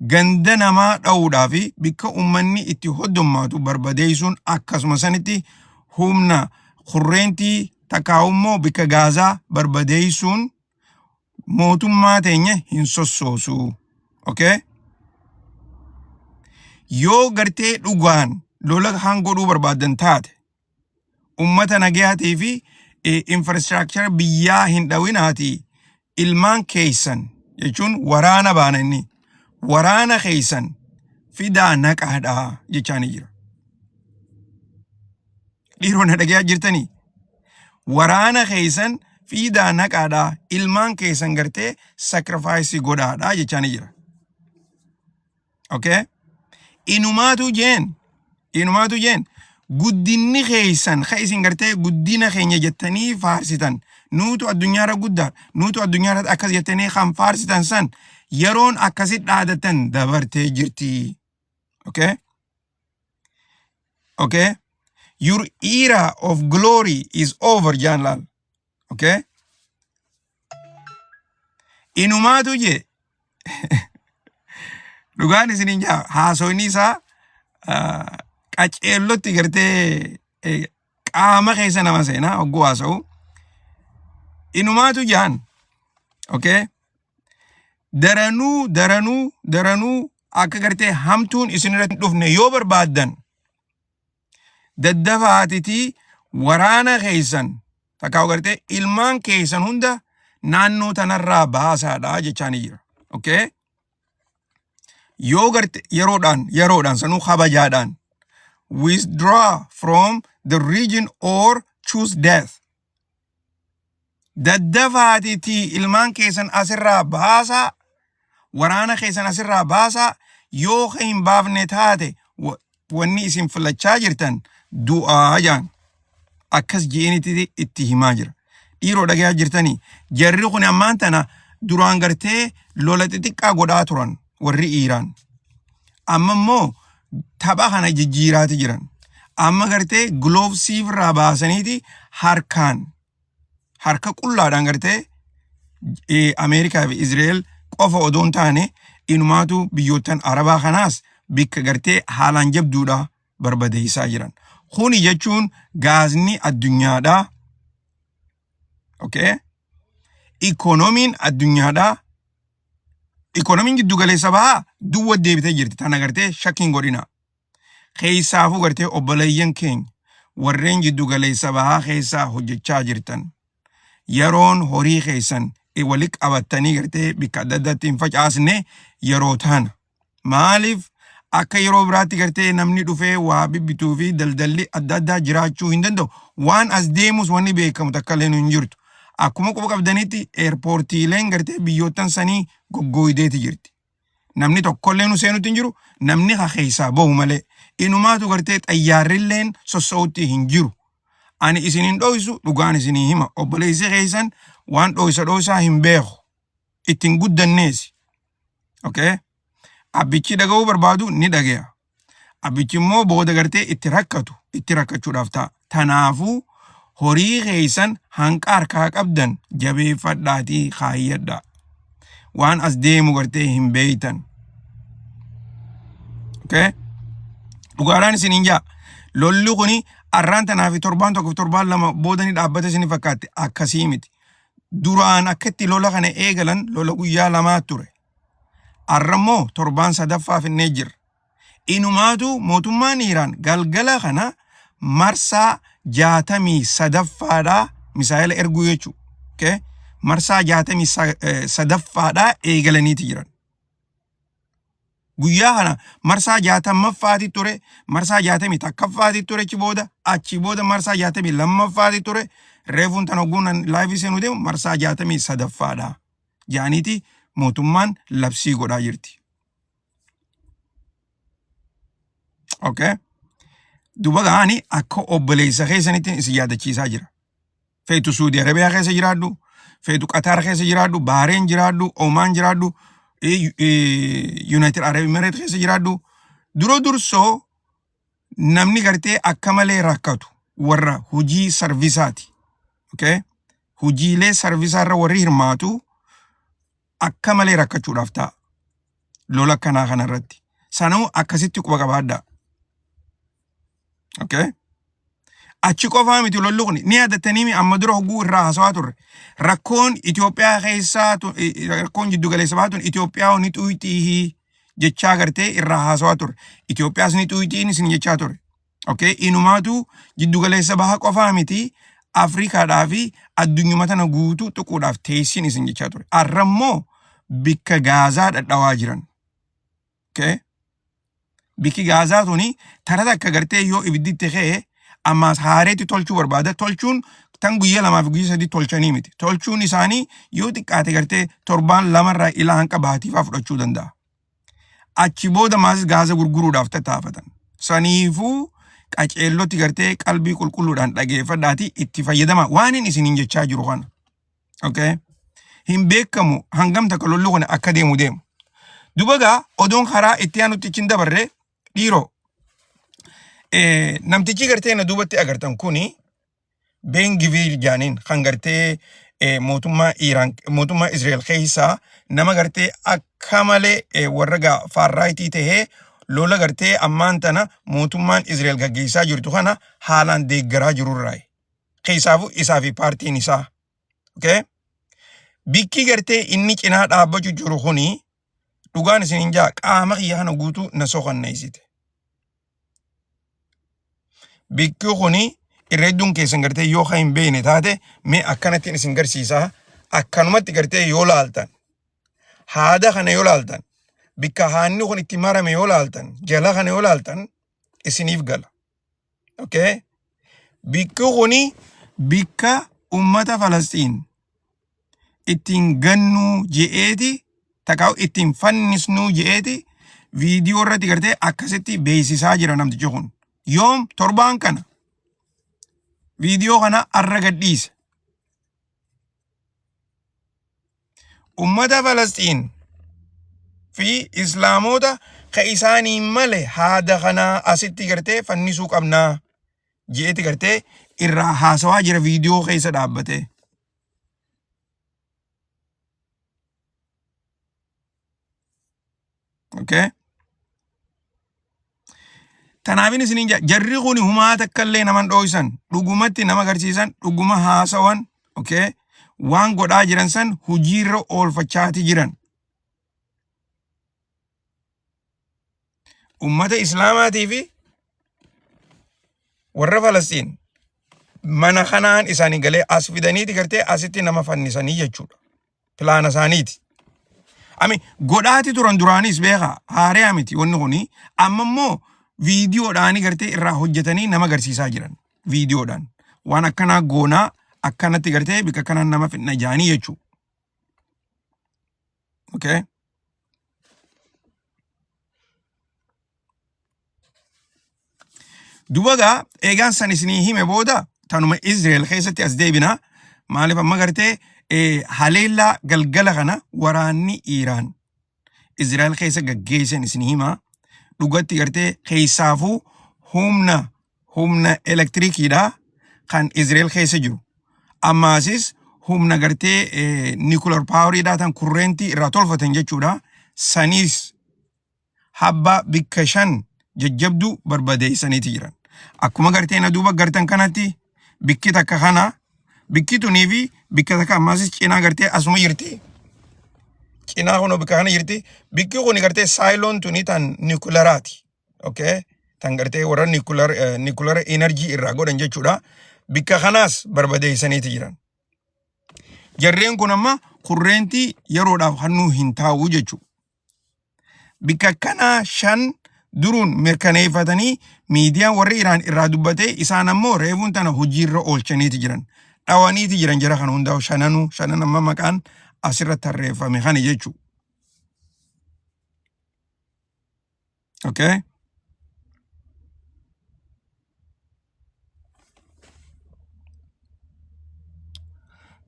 ganda namaa dha'uudhaa fi bikka ummanni itti hoddommaatu barbadeessuun akkasuma sanitti humna kurreentii takkaa'ummoo bikka gaazaa barbadeessuun mootummaa teenya hin sossoosu. Okay? Yoo gartee dhugaan lola kan godhuu barbaadan taate ummata nagayaatii fi infrastructure biyyaa hin dhawinaati ilmaan keessan jechuun waraana baana inni waraana keessan fidaa naqaadhaa jechaanii jira. Dhiironni dhagayaa jirtanii waraana keessan fidaa naqaadhaa ilmaan keessan gartee sacrifice godhaadhaa jechaanii jira. Okay? Inumaatu jeen guddinni keessan ka isin gartee guddina keenya jettanii faarsitan nuutu addunyaarra guddaa nuutu addunyaarratti akkas jettanii kan faarsitan san yeroon akkasit dhaadatan dabartee jirti. Okay? Your era of glory is over, Janlal. Okay? Inumaatu je. Dhugaan isinin jaa haasoyni isaa qaceellotti gartee qaama keessa nama seenaa ogguu haasa'u. Inumaatu jaan. Okay? Daranuu akka gartee hamtuun isinirratti dhufne yoo barbaaddan daddafaatitii waraana keessan takkaa gartee ilmaan keessan hunda naannoo tanarraa baasaadha jechaanii jira. Okay? Yoo gartee yeroodhaan sanuu kabajaadhaan withdraw from the region or choose death. Daddafaatitii ilmaan keessan asirraa baasaa waraana keessan asirraa baasaa yoo hin baafne taate wanni isin filachaa jirtan du'aa jaan akkas jeenitti itti himaa jira. Dhiiroo dhagayaa jirtanii jarri kun ammaan tana duraan gartee lola xixiqqaa godhaa turan warri Iraan. Amma immoo tapha kana jijjiiraati jiran. Amma gartee gloovsiif irraa baasaniiti harka qullaadhaan gartee Ameerikaa fi Israa'el qofa odoon taane inumaatu biyyoottan Arabaa kanaas bikka gartee haalaan jabduudha barbadeessaa jiran. Kuni jechuun gaazni addunyaadhaa. Okay? Ikoonomiin addunyaadhaa. Ikoonomiin giddu galeessa bahaa duwwa deebitee jirti. Tana gartee shakkiin godhina. Keessaafuu gartee obboleeyyan keenya warreen giddu galeessa bahaa keessaa hojjechaa jirtan. Yeroon horii keessan walitti qabattanii gartee bikka adda addaatti hin facaasne yeroo tana. Maaliif akka yeroo biraatti gartee namni dhufee waa bibbituu fi daldalli adda addaa jiraachuu hin danda'u. Waan as deemus wanni beekamu takka illee hin jirtu. Akkuma quba qabdanitti eerpoortiileen gartee biyyoottan sanii goggooydeeti jirti. Namni tokkollee nu seenutti hin jiru, namni keessaa bahu malee. Inumaatu gartee xayyaarrilleen sossoo'utti hin jiru. Ani isinin dho'isu dhugaan isinii hima. Obboleessi keessan waan dho'isaa hin beeku. Ittiin guddanneesi. Okay? Abbichi dhaga'uu barbaadu ni dhagaya. Abbichi immoo booda gartee itti rakkachuudhaaf ta'a. Tanaafuu horii keessan hanqa harkaa qabdan jabeeffadhaatii kaayyadha. Waan as deemu gartee hin beeytan. Okay? Dhugaadhaan isiniin jaa lolli kuni arraan tanaa fi torbaan tokko fi torbaan lama boodanii dhaabbata isinii fakkaatti akkasii miti. Duraan akkatti lola kana eegalan lola guyyaa lamaa ture. Arrammoo torbaan sadaffaa finnee jirra. Inumaatu mootummaan Iraan galgala kana marsaa 63dhaa misaa'ila erguu jechuudha. Okay? Marsaa 63dhaa eegalaniiti jiran. Guyyaa kana marsaa 60ffaati ture, marsaa 61ffaati ture achi booda marsaa 62ffaati ture, reefuun tan hogguun laayifii seenuu deemu marsaa 63ffaadha. Jaaniiti mootummaan labsii godhaa jirti. Okay? Duba gaani akka obboleessa keessanitti isin yaadachiisaa jira. Feetu Suudi Arabiyaa keessa jiraadhu, feetu Qatar keessa jiraadhu, Bahareen jiraadhu, Omaan jiraadhu, United Arab Emirates keessa jiraadhu. Dursoo namni gartee akka malee rakkatu warra hujii sarvisaati. Okay? Hujiilee sarvisaarra warri hirmaatu akka malee rakkachuudhaaf ta'a. Lola kanaa kanarratti. Sanuu akkasitti quba qabaadha. Okay? Achi qofaa miti lolli kun ni yaadattanii amma dura hogguu irraa haasawaa turre. Rakkoon Itoophiyaa keessaa rakkoon jiddu galeessa baatuun Itoophiyaa ni xuyixii jechaa gartee irraa haasawaa turre. Itoophiyaas ni xuyixii isin jechaa turre. Okay? Inumaatu jiddu galeessa bahaa qofaa miti Afrikaadhaa fi addunyuma tana guutuu tuquudhaaf teessin isin jechaa turre. Arrammoo bikka Gaazaa dhadhawaa jiran. Okay? Bikki Gaazaa tuni tarata akka gartee yoo ibidditti ka'e ammaas haareetti tolchuu barbaada. Tolchuun tan guyyaa lamaa fi guyyaa sadii tolchanii miti. Tolchuun isaanii yoo xiqqaate gartee torbaan lamarraa ilaa hanqa baatiifaa fudhachuu danda'a. Achi booda maasis Gaazaa gurguruudhaaf tattaafatan. Saniifuu qaceellotti gartee qalbii qulqulluudhaan dhageeffadhaati itti fayyadama waan hin isiniin jechaa jiru kana. Okay? Hin beekamu hangam takka lolli kun akka deemu. Dubagaa odoon karaa itti aanutti cin dabarre dhiiroo. Namtichi gartee na duubatti agartan kuni Ben Gvir jaaniin kan gartee mootummaa Iraan mootummaa Israel keessaa nama gartee akka malee warra faarraayitii tahee lola gartee ammaan tana mootummaan Israel gaggeessaa jirtu kana haalaan deeggaraa jirurraa. Keessaafu isaa fi paartiin isaa. Okay? Bikki gartee inni cinaa dhaabbachuu jiru kuni dhugaan isiniin jaa qaama kiyya kana guutuu na soqanneessite. Bikki kuni irreedduun keessan gartee yoo hin beekne taate mee akkanatti isin garsiisaa akkanumatti gartee yoo laaltan haada kana yoo laaltan bikka haanni kun itti marame yoo laaltan jala kana yoo laaltan isiniif gala. Okay? Bikki kuni bikka ummata Falastiin ittiin gannuu je'eeti takaawu ittiin fannisnuu je'eeti viidiyoo irratti gartee akkasitti beeksisaa jira namtichi kun. Yoom torbaan kana viidiyoo kana arra gadhiise. Ummata Falastiin fi islaamoota ka isaanii malee haada kana asitti gartee fannisuu qabnaa je'eeti gartee irraa haasawaa jira viidiyoo keessa dhaabbate. Okay? Tanaafin isiniin jarri kuni humaa takkallee naman dhooysan dhugumatti nama agarsiisan dhuguma haasawan. Okay? Waan godhaa jiran san hujiirra oolfachaati jiran. Ummata islaamaatii fi warra Falastiin mana kanaan isaanii galee as fidaniiti gartee asitti nama fannisanii jechuudha. Pilaana isaaniiti. Ami godhaati turan duraanis beeka haaree miti wanni kuni amma immoo viidiyoodhaani gartee irraa hojjetanii nama agarsiisaa jiran viidiyoodhaan waan akkanaa goonaa akkanatti gartee bika kanaan nama fidna jaanii jechuudha. Okay? Dubagaa eegaan san isinii hime booda tanuma Israel keessatti as deebina maaliif amma gartee haleellaa galgala kana waraanni Iraan Israel keessa gaggeessan isinii hima dhugatti gartee keessaafuu humna elektirikiidha kan Israel keessa jiru. Ammaasis humna gartee nuclear poweriidha tan kurrentii irraa tolfatan jechuudha. Saniis habba bikka 5 jajjabduu barbadeessaniiti jiran. Akkuma gartee na duuba gartan kanatti bikki takka kana bikki tunii fi bikka takka ammaasis cinaa gartee asuma jirti. Cinaa kun bikka kana jirti. Bikki kun gartee saayiloon tunii tan nuclearaati. Okay? Tan gartee warra nuclear energy irraa godhan jechuudha. Bikka kanaas barbadeessaniiti jiran. Jarreen kun amma kurrentii yeroodhaaf hannuu hin taa'u jechuudha. Bikka kana 5 duruun mirkaneeffatanii miidiyaan warri Iraan irraa dubbatee isaan ammoo reefuun tana hojiirra oolchaniiti jiran. Dhawaniiti jiran jara kana hundaa'u 5 amma maqaan asirratti tarreeffame kana jechuudha. Okay?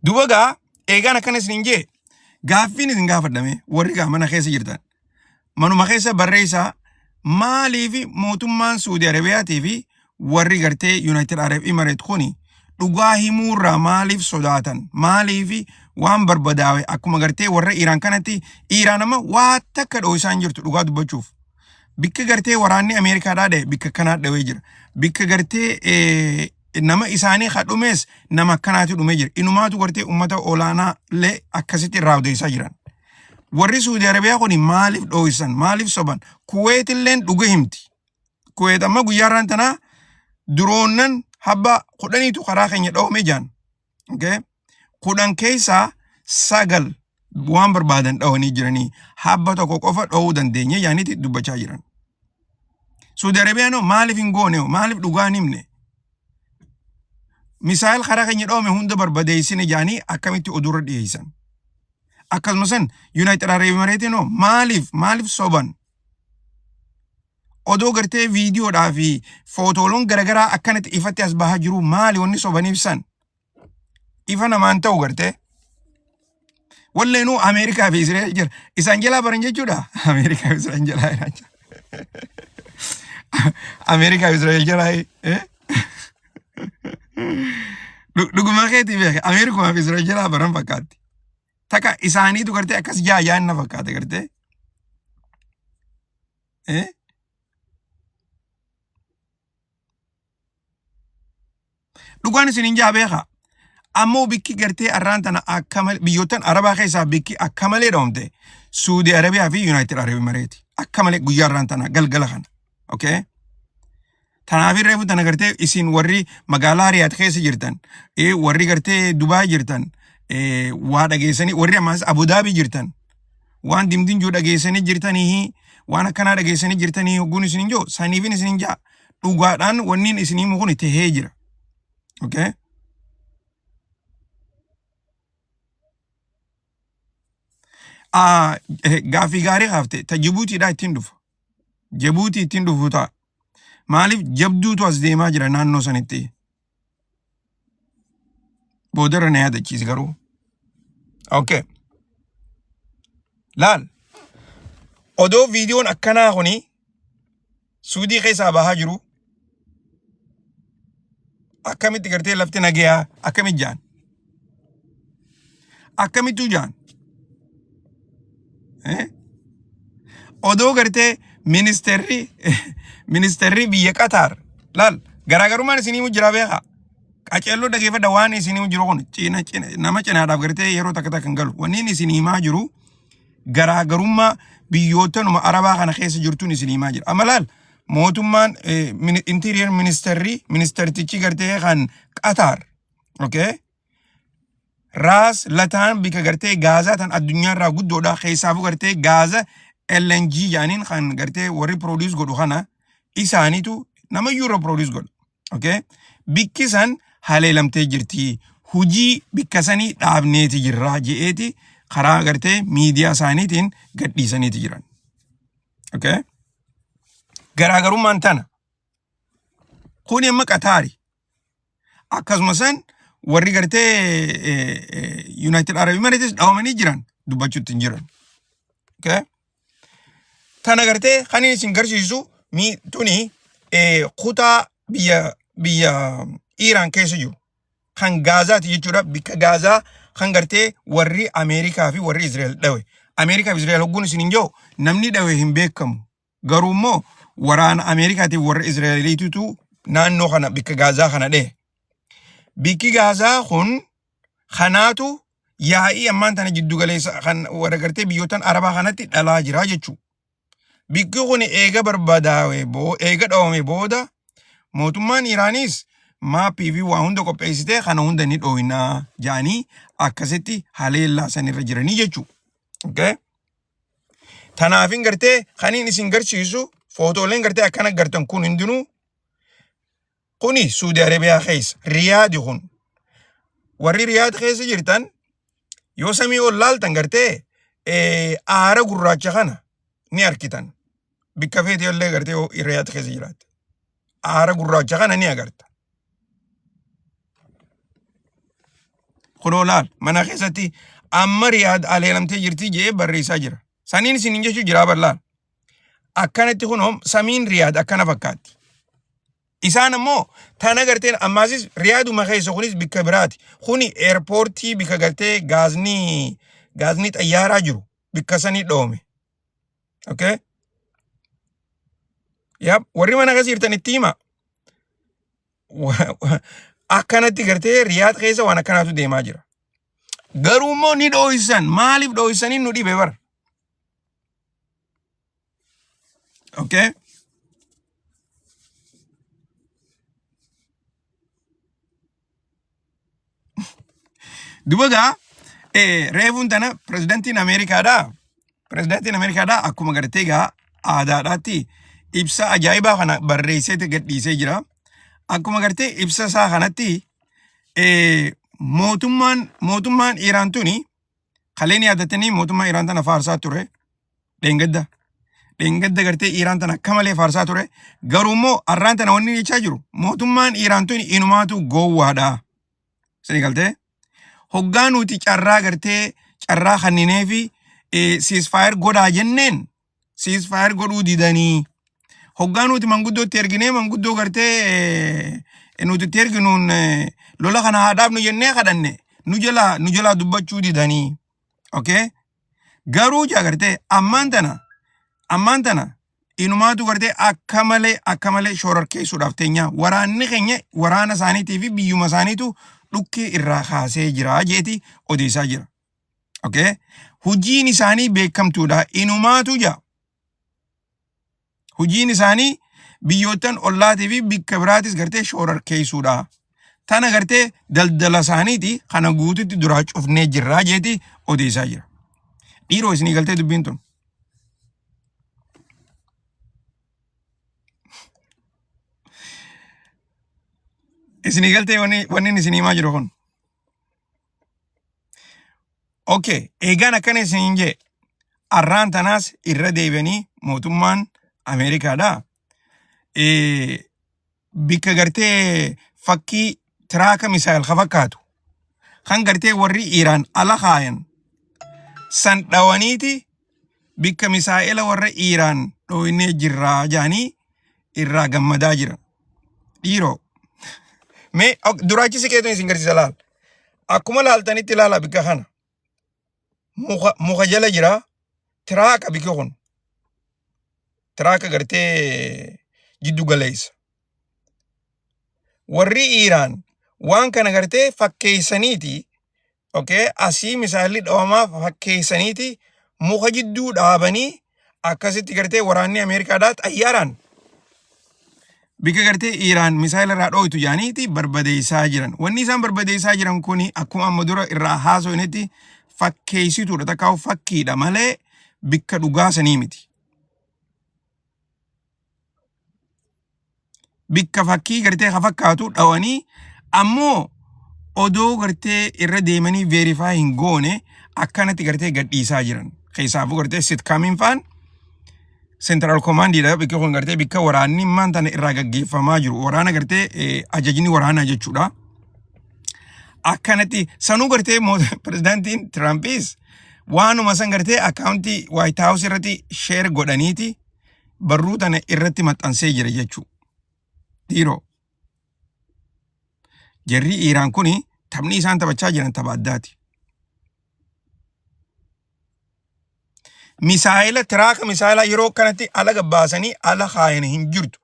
Dubagaa eegaan akkana isin jee gaaffiin isin gaafadhame warri mana keessa jirtan. Manuma keessa barreessaa maaliif mootummaan Saudi Arabiyaatii fi warri gartee United Arab Emirates kuni dhugaa himuurraa maaliif sodaatan maaliif waan barbadaa'e akkuma gartee warra Iraan kanatti Iraan amma waa takka dhooysaan jirtu dhugaa dubbachuuf. Bikka gartee waraanni Ameerikaadhaa dha'e bikka kanaa dhawee jira. Bikka gartee nama isaanii kadhumees nama akkanaati dhumee jira. Inumaatu gartee ummata olaanaa lee akkasitti irraa odeessaa jiran. Warri Saudi Arabiyaa kuni maaliif dhooysan maaliif soban Kuwait illeen dhuga himti. Kuwait amma guyyaarraan tanaa duroonnan habba 10tu karaa keenya dhoome jaan. Okay? 10 keessaa 9 waan barbaadan dhawanii jiranii habba tokko qofa dhowuu dandeenya yaaniiti dubbachaa jiran. Saudi Arabiyaan maaliif hin goone maaliif dhugaan himne. Misaal karaa keenya dhoome hunda barbadeessine jaanii akkamitti oduurra dhiyeessan. Akkasumas United Arab Emirates maaliif soban. odoo gartee viidiyoodhaa fi footooloon garagaraa akkanatti ifatti as bahaa jiru maali wanni sobaniif san ifa namaan ta'u gartee walleenuu Ameerikaa fi Israa'el jira isaan jalaa baran jechuudha Ameerikaa fi Israa'el jalaa Ameerikaa fi Israa'el jalaa dhuguma keetii beeke Ameerikaa fi Israa'el jalaa baran fakkaatti taka isaaniitu gartee akkas jaayaan na fakkaate gartee dhugaan isin hin jaa beeka ammoo bikki gartee arraan tana akka malee biyyoottan arabaa keessaa bikki akka malee dhoomte Suudi Arabiyaa fi United Arab Emirates akka malee guyyaa arraan tana galgala kana okay tanaaf reefu tana gartee isin warri magaalaa Riyaad keessa jirtan warri gartee Dubaay jirtan waa dhageessanii warri ammas Abu Dhabi jirtan waan dimdinjuu dhageessanii jirtanii waan akkanaa dhageessanii jirtanii hogguun isin hin joo saniifin isin hin jaa dhugaadhaan wanniin isinii mukun itti hee jira okay gaafii gaarii haafte ta Jibuutiidhaa ittiin dhufu Jibuutii ittiin dhufu ta'a maaliif jabduutu as deemaa jira naannoo sanitti boodarra na yaadachiisi garuu okay laal odoo viidiyoon akkanaa kuni Suudii keessaa bahaa jiru akkamitti gartee lafti nagayaa akkamitti jaan akkamittuu jaan odoo gartee ministerri biyya Qatar laal garaagarummaan isinii jira beeka qaceelloo dhageeffadha waan isinii jiru kun nama cinaadhaaf gartee yeroo takka takka hin galu wanniin isinii maa jiru garaagarummaa biyyootanuma arabaa kana keessa jirtuun isinii maa jira amma laal mootummaan interior ministertichi gartee kan Qatar okay raas lataan bika gartee gaazaa tan addunyaarraa guddoodha keessaafu gartee gaaza LNG jaaniin kan gartee warri produce godhu kana isaaniitu nama yuuro produce godhu okay bikki san haleelamtee jirti hujii bikka sanii dhaabneeti jirraa je'eeti karaa gartee miidiyaa isaaniitiin gadhiisaniiti jiran okay garaagarummaan tana kuni amma Qataari akkasuma san warri gartee United Arab Emirates dhaawamanii jiran dubbachuutti hin jiran okay tana gartee kan isin garsiisu tuni kutaa biyya Iraan keessa jiru kan Gaazaati jechuudha bikka Gaazaa kan gartee warri Ameerikaa fi warri Israa'el dhawe Ameerikaa fi Israa'el hogguun isin hin jiru namni dhawe hin beekamu garuu immoo waraana Ameerikaatiif warra Israa'eliitutu naannoo kana bikka Gaazaa kana dhahe bikki Gaazaa kun kanaatu yaa'ii ammaan tana jiddu galeessa kan warra gartee biyyootan arabaa kanatti dhalaa jira jechuudha bikki kun eega barbaadaawee eega dhawame booda mootummaan Iraaniis maappii fi waa hunda qopheessitee kana hunda ni dhooyinaa jaanii akkasitti haleellaa sanirra jiranii jechuudha okay tanaafin gartee kaniin isin garsiisu footooleen gartee akkana gartan kun hundinuu kuni Suudi Arabiyaa keessa Riyaadi kun warri Riyaad keessa jirtan yoo samii ol laaltan gartee aara gurraacha kana ni arkitan bikka feetee illee gartee Riyaad keessa jiraatte aara gurraacha kana ni agarta kunoo laal mana keessatti amma Riyaad haleelamtee jirti jee barreessaa jira saniin isin jechuu jiraa barlaal akkanatti kunoo samiin Riyaad akkana fakkaatti isaan ammoo tana garteen ammaasis Riyaaduma keessa kunis bikka biraati kuni eerpoortii bikka gartee gaazni xayyaaraa jiru bikka sanii dhoome okay yap warri mana keessa jirtan itti hima akkanatti gartee Riyaad keessa waan akkanaatu deemaa jira garuu immoo ni dhooysan maaliif dhooysanii nu dhibe bara okay dubaga reefuun tana pirezidantiin Ameerikaadhaa akkuma gartee gaa aadaadhaatti ibsa ajaa'ibaa kana barreessee gadhiisee jira akkuma gartee ibsa isaa kanatti mootummaan Iraan tuni kaleen yaadatanii mootummaa Iraan tana faarsaa ture dheengadda Dhengadda gartee Iraan tan akka malee faarsaa ture. Garuu immoo arraan tana wanni jechaa jiru. Mootummaan Iraan tun inumaatu gowwaadha. Sini galtee? Hoggaa nuti carraa gartee carraa kanninee fi ceasefire godhaa jenneen ceasefire godhuu didanii. Hoggaa nuti manguddootti erginee manguddoo gartee nuti itti erginuun lola kana haadhaaf nu jennee kadhanne nu jalaa dubbachuu didanii. Okay? Garuu jaagartee ammaan tana inumaatu gartee akka malee shororkeessuudhaaf teenya waraanni keenya waraana isaaniitii fi biyyuma isaaniitu dhukkee irraa kaasee jira jeeti odeessaa jira. Okay? Hojiin isaanii beekamtuudha inumaatu jaa. Hojiin isaanii biyyootan ollaatii fi bikka biraatis gartee shororkeessuudha. Tana gartee daldala isaaniiti kana guututti duraa cufnee jirraa jeeti odeessaa jira. Dhiiroo isinii galtee dubbiin tun. Isinii galtee wanni isinii himaa jiru kun. Okay, eegaan akkana isiniin jee arraan tanaas irra deebianii mootummaan Ameerikaadha. Bikka gartee fakkii tiraaka misaayil ka fakkaatu kan gartee warri Iraan ala kaayan san dhawaniiti bikka misaa'ila warra Iraan dhooynee jirraa jaanii irraa gammadaa jira. Dhiiroo. Mee duraachi siqeetu isin garsiisa laal. Akkuma laaltanitti ilaala bikka kana. Muka jala jira. Tiraaka bikka kun. Tiraaka gartee jiddu galeessa. Warri Iraan waan kana gartee fakkeessaniiti. Okay, asii misaalli dhawamaa fakkeessaniiti muka jidduu dhaabanii akkasitti gartee waraanni Ameerikaadhaa xayyaaraan bika gartee Iraan misaayila irraa dhooytu jaaniiti barbadeessaa jiran. Wanni isaan barbadeessaa jiran kuni akkuma amma dura irraa haasofnetti fakkeessituudha takkaa'u fakkiidha malee bikka dhugaasanii miti. Bikka fakkii gartee ka fakkaatu dhawanii ammoo odoo gartee irra deemanii verify hin goone akkanatti gartee gadhiisaa jiran. Keessaafuu gartee sitkaamiin faan Central Commandiidha bikka kun gartee bikka waraanni maan tana irraa gaggeeffamaa jiru. Waraana gartee ajajni waraanaa jechuudha. Akkanatti sanuu gartee pirezidaantiin Tirampis waanuma san gartee akkaawuntii White House irratti share godhaniiti barruu tana irratti maxxansee jira jechuudha. Dhiiroo. Jarri Iraan kuni taphni isaan taphachaa jiran tapha addaati. Misaayila tiraaka misaayila yeroo kanatti ala gabbaasanii ala kaayan hin jirtu.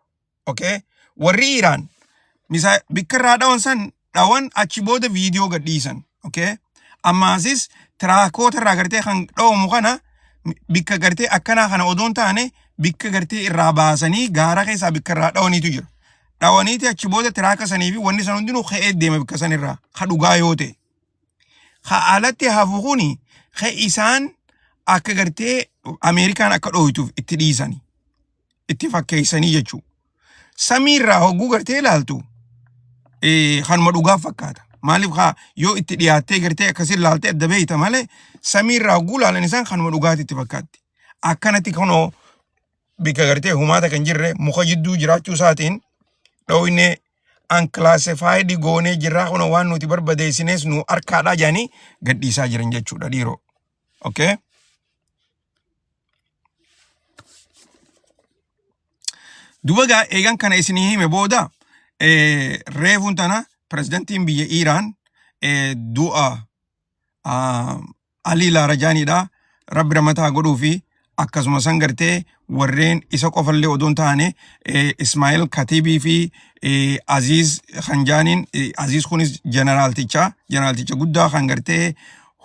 Okay? Warri Iraan bikka irraa dhawan san dhawan achi booda viidiyoo gadhiisan. Okay? Ammaasis tiraakoota irraa gartee kan dhawamu kana bikka gartee akkanaa kana odoon taane bikka gartee irraa baasanii gaara keessaa bikka irraa dhawaniitu jira. Dhawaniiti achi booda tiraaka sanii fi wanni san hundinuu ka'ee deema bikka san irraa ka dhugaa yoo ta'e. Ka alatti hafu kuni ka isaan akka gartee Ameerikaan akka dhooytuuf itti dhiisanii itti fakkeessanii jechuudha. Samiirraa hogguu gartee ilaaltu kanuma dhugaa fakkaata. Maaliif yoo itti dhiyaattee gartee akkasiin ilaaltee adda beeyta malee samiirraa hogguu ilaalan isaan kanuma dhugaatti itti fakkaatti. Akkanatti kanoo bikka gartee humaata kan jirre muka jidduu jiraachuu isaatiin dhooyne unclassified goonee jirraa kunoo waan nuti barbadeessines nu harkaadhaa jaanii gadhiisaa jiran jechuudha dhiiroo. Okay? Dubagaa eegan kana isinii hime booda reefuun tana pirezidantiin biyya Iraan du'a Ali Laarajaaniidha rabbi ramataa godhuu fi akkasuma san gartee warreen isa qofallee odoon taane Ismail Katibii fi Aziz Khanjaaniin Aziz kunis jeneraalticha guddaa kan gartee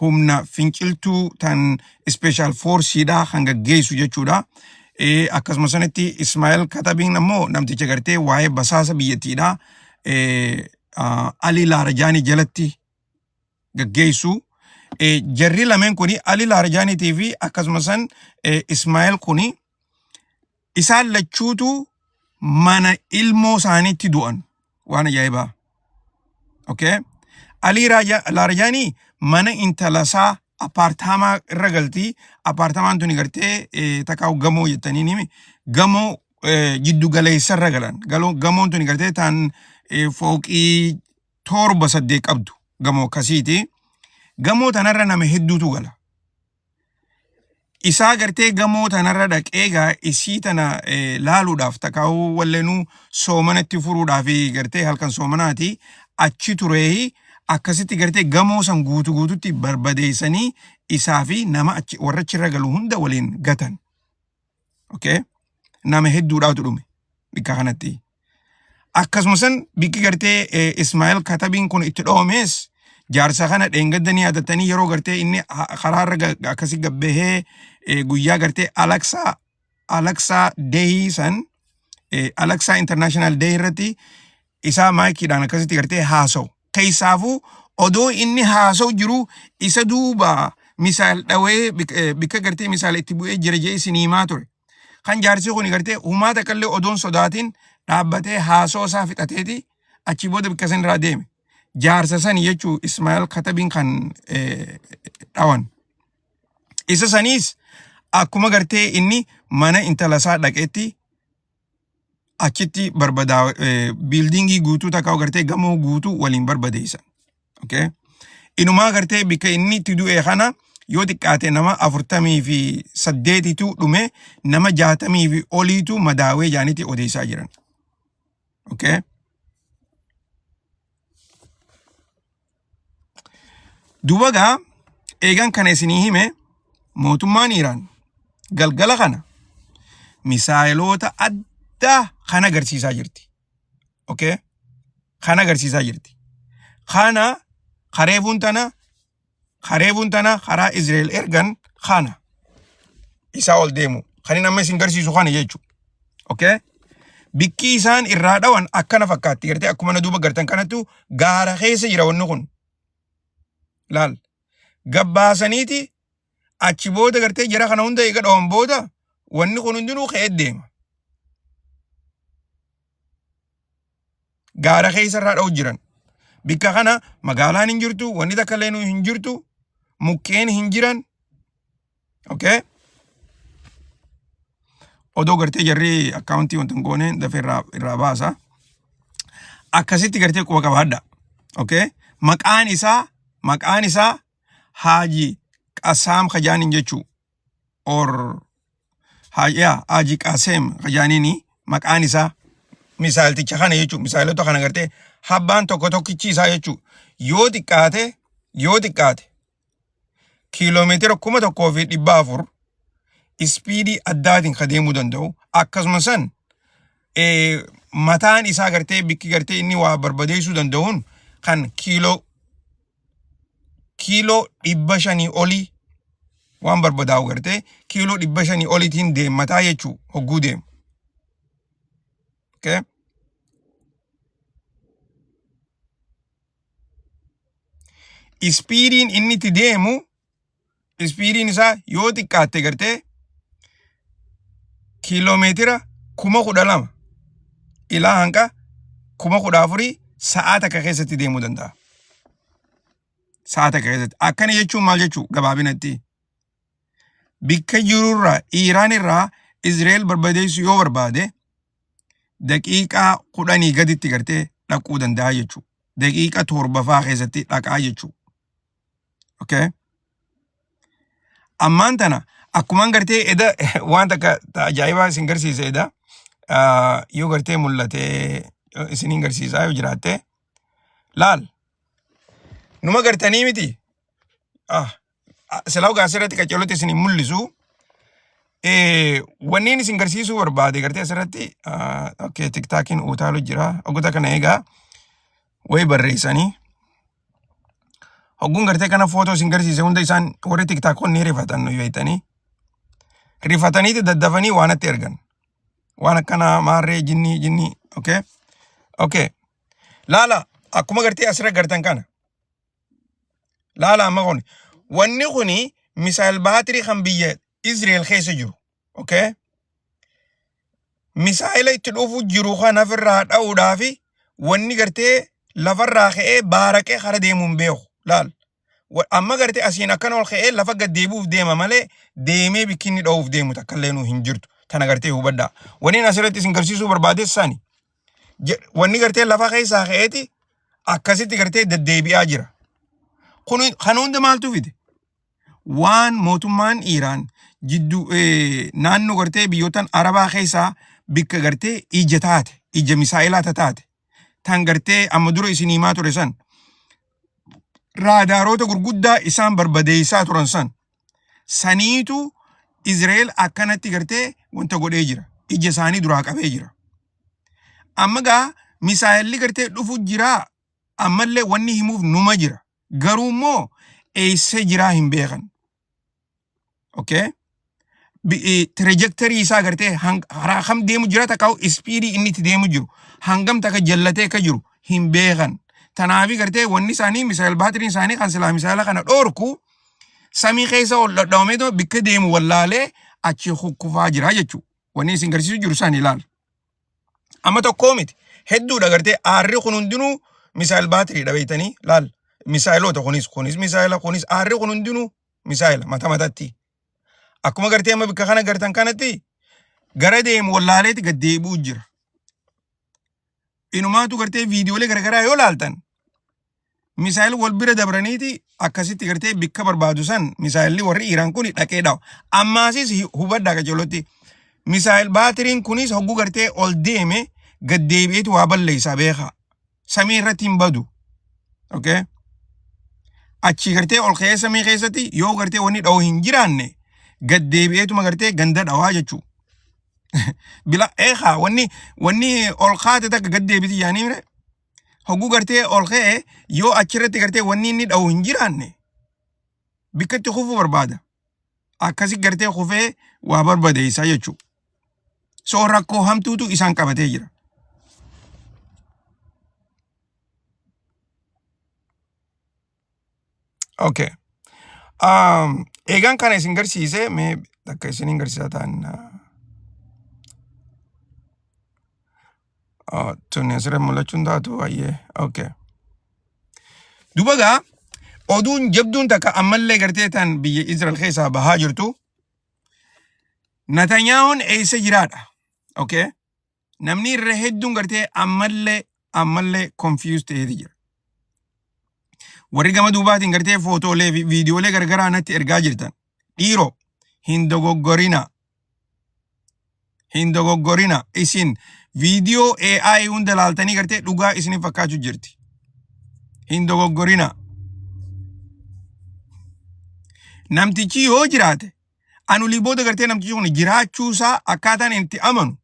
humna finciltuu tan special forceidha kan gaggeessu jechuudha. Akkasuma sanatti Ismail Katabiin ammoo namticha gartee waa'ee basaasa biyyattiidha. Ali Laarajaanii jalatti gaggeessu. Jarri lameen kuni Ali Laarajaaniitii fi akkasuma san Ismail kuni isaan lachuutu mana ilmoo isaaniitti du'an waan ajaa'ibaa. Okay? Ali Laarajaanii mana intalasaa apartama irra galti. Apartamaan tuni gartee takkaa'u gamoo jettanii nimi gamoo jiddu galeessa irra galan. Gamoon tuni gartee taan fooqii 7-8 qabdu gamoo akkasiiti. Gamoo tanarra nama hedduutu gala. Isaa gartee gamoo tanarra dhaqeegaa isii tana laaluudhaaf takkaa'u walleenuu soomanatti furuudhaaf gartee halkan soomanaati achi turee akkasitti gartee gamoo san guututti barbadeessanii isaa fi nama warra achirra galu hunda waliin gatan. Okay? Nama hedduudhaatu dhume bikka kanatti. Akkasumasan bikki gartee Ismaa'eel Katabiin kun itti dhoomees jaarsa kana dheengaddanii yaadatanii yeroo gartee inni karaarra akkasi gabbahee guyyaa gartee Alaksaa Day san Alaksaa International Day irratti isaa maayikiidhaan akkasitti gartee haasa'u. Keessaafuu odoo inni haasa'u jiru isa duuba misaal dhawee bikka gartee misaal itti bu'ee jira jee isin himaa ture. Kan jaarsi kun gartee humaata kallee odoon sodaatiin dhaabbatee haasoo isaa fixateeti achi booda bikka san irraa deeme. Jaarsa sani jechuu Ismaa'eel Katabiin kan dhawan. Isa saniis akkuma gartee inni mana intalasaa dhaqeetti achitti barbadaa biildingii guutuu takkaa'u gartee gamoo guutuu waliin barbadeessan. Okay? Inumaa gartee bikka inni itti du'e kana yoo xiqqaate nama 48tu dhume nama 60 oliitu madaawee jaanitti odeessaa jiran. Okay? Dubagaa eegan kana isinii hime mootummaan Iraan galgala kana misaayiloota addaa kana agarsiisaa jirti. Okay? Kana agarsiisaa jirti. Kana kareefuun tana karaa Israa'el ergan kana isaa ol deemu. Kan amma isin agarsiisu kana jechuudha. Okay? Bikki isaan irraa dhawan akkana fakkaatti gartee akkuma na duuba gartan kanattu gaara keessa jira wanni kun. Laal. Gabbaasaniiti achi booda gartee jara kana hunda eega dhawan booda wanni kun hundinuu ka'ee deema. Gaara keessa irraa dha'u jiran. Bikka kana magaalaan hin jirtu, wanni takka illee hin jirtu, mukkeen hin jiran. Okay? Odoo gartee jarri akkaawuntii wanta hin gooneen dafee irraa baasa. Akkasitti gartee quba qabaadha. Okay? Maqaan isaa Haaji Qasaam Kajaaniin jechuu. Or Haaji Qaseem Kajaaniini maqaan isaa misaalticha kana jechuu. Misaalota kana gartee habbaan tokkichi isaa jechuu. Yoo xiqqaate kiiloomeetira 1,400 ispiidii addaatiin ka deemuu danda'u. Akkasuma san mataan isaa gartee bikki gartee inni waa barbadeessuu danda'uun kan kiiloo 500 olii waan barbadaa'u gartee kiiloo 500 oliitiin deemataa jechuu hogguu deemu. Okay? Ispiidiin inni itti deemu ispiidiin isaa yoo xiqqaatte gartee kiiloomeetira 12,000 ilaa hanga 14,000 sa'aa takka keessatti deemuu danda'a. Sa'aa takka keessatti. Akkana jechuun maal jechuu gabaabinatti? Bikka jirurraa Iraan irraa Israa'el barbadeessu yoo barbaade daqiiqaa 10 gaditti gartee dhaquu danda'a jechuu. Daqiiqa 7 keessatti dhaqaa jechuu. Okay? Ammaan tana akkumaan gartee eda waan takka ajaa'ibaa isin garsiise eda yoo gartee mul'ate isiniin garsiisaa yoo jiraatte laal numa gartanii miti silaa ugaa asirratti qaceelota isiniin mul'isu wanniin isin garsiisuu barbaade gartee asirratti okay tiktaakiin utaalu jira oggota kana eegaa way barreessanii hogguun gartee kana footoo isin garsiise hunda isaan warri tiktaakonni rifatan nu yeetanii rifataniiti daddafanii waan atti ergan waan akkana maarree jinni okay laala akkuma gartee asirra gartan kana laala amma kun wanni kuni misaal baatirii kan biyya Israa'el keessa jiru. Okay? Misaa'ila itti dhufu jiru kana ofirraa dha'uudhaafi wanni gartee lafarraa ka'ee baaraqee kara deemuun beeku. Laal. amma gartee asiin akkana ol ka'ee lafa gad deebi'uuf deema malee deemee bikkinni dha'uuf deemu takkallee nu hin jirtu. Tana gartee hubadhaa. Wanni asirratti isin garsiisuu barbaadessaani. Wanni gartee lafa keessaa ka'eeti akkasitti gartee deddeebi'aa jira. Kan hunda maaltu fide? Waan mootummaan Iraan jidduu naannoo gartee biyyootan Arabaa keessaa bikka gartee ija taate, ija misaa'ilaa taate. Tan gartee amma dura isin himaa ture san. Raadaaroota gurguddaa isaan barbadeessaa turan san. Saniitu Israa'el akkanatti gartee wanta godhee jira. Ija isaanii duraa qabee jira. Amma gaa misaa'illi gartee dhufu jira. Ammallee wanni himuuf numa jira. Garuu immoo eessa jiraa hin beekan. Okay? Trajectory isaa gartee haraa kam deemu jira takka ispiidii inni itti deemu jiru. Hangam takka jallatee ka jiru hin beekan. Tanaafi gartee wanni isaanii misaa'il baatiriin isaanii kan silaa misaa'ila kana dhoorku samii keessa ol dhadhawameetoo bikka deemu wallaalee achi kukkufaa jira jechuudha. Wanni isin garsiisu jiru isaan ilaala. Amma tokkoo miti hedduudha gartee aarri kun hundinuu misaa'il baatiriidha beeytanii laal. Misaa'ilota kunis misaa'ila kunis aarri kun hundinuu misaa'ila matatti. Akkuma gartee amma bikka kana gartan kanatti gara deemu wallaaleeti gad deebi'u jira. Inumaatu gartee viidiyoolee garagaraa yoo laaltan misaa'il wal bira dabraniiti akkasitti gartee bikka barbaadu san misaa'illi warri Iraan kun dhaqee dhawa. Ammaasis hubadhaa qajeelotti misaa'il baatiriin kunis hogguu gartee ol deeme gad deebi'eetu waa balleessaa beekaa. Samii irratti hin badu. Okay? Achi gartee ol ka'ee samii keessatti yoo gartee wanni dha'u hin jiraanne gad deebi'eetuma gartee ganda dhawaa jechuudha. Bila eegaa wanni ol kaate takka gad deebiti yaanii mire. Hogguu gartee ol ka'ee yoo achirratti gartee wanni inni dha'u hin jiraanne bikkatti kufuu barbaada. Akkasi gartee kufee waa barbadeessaa jechuudha. So rakkoo hamtuutu isaan qabatee jira. Okay. Eegaan kana isin garsiise mee akka isin hin garsiisa ta'an tunni asirra mul'achuun taatu baay'ee. Okay. Duuba gaa oduun jabduun takka ammallee gartee tan biyya Israa'el keessaa bahaa jirtu Netanyahuun eessa jiraadha. Okay. Namni irra hedduun gartee ammallee confused ta'eeti jira. Warri gama duubaatiin gartee footoolee fi viidiyoolee garagaraa natti ergaa jirtan. Dhiiroo hin dogoggorina isin viidiyoo AI hunda laaltanii gartee dhugaa isiniif fakkaachuu jirti. Hin dogoggorina. Namtichi yoo jiraate anulii booda gartee namtichi kun jiraachuusaa akkaataan itti amanu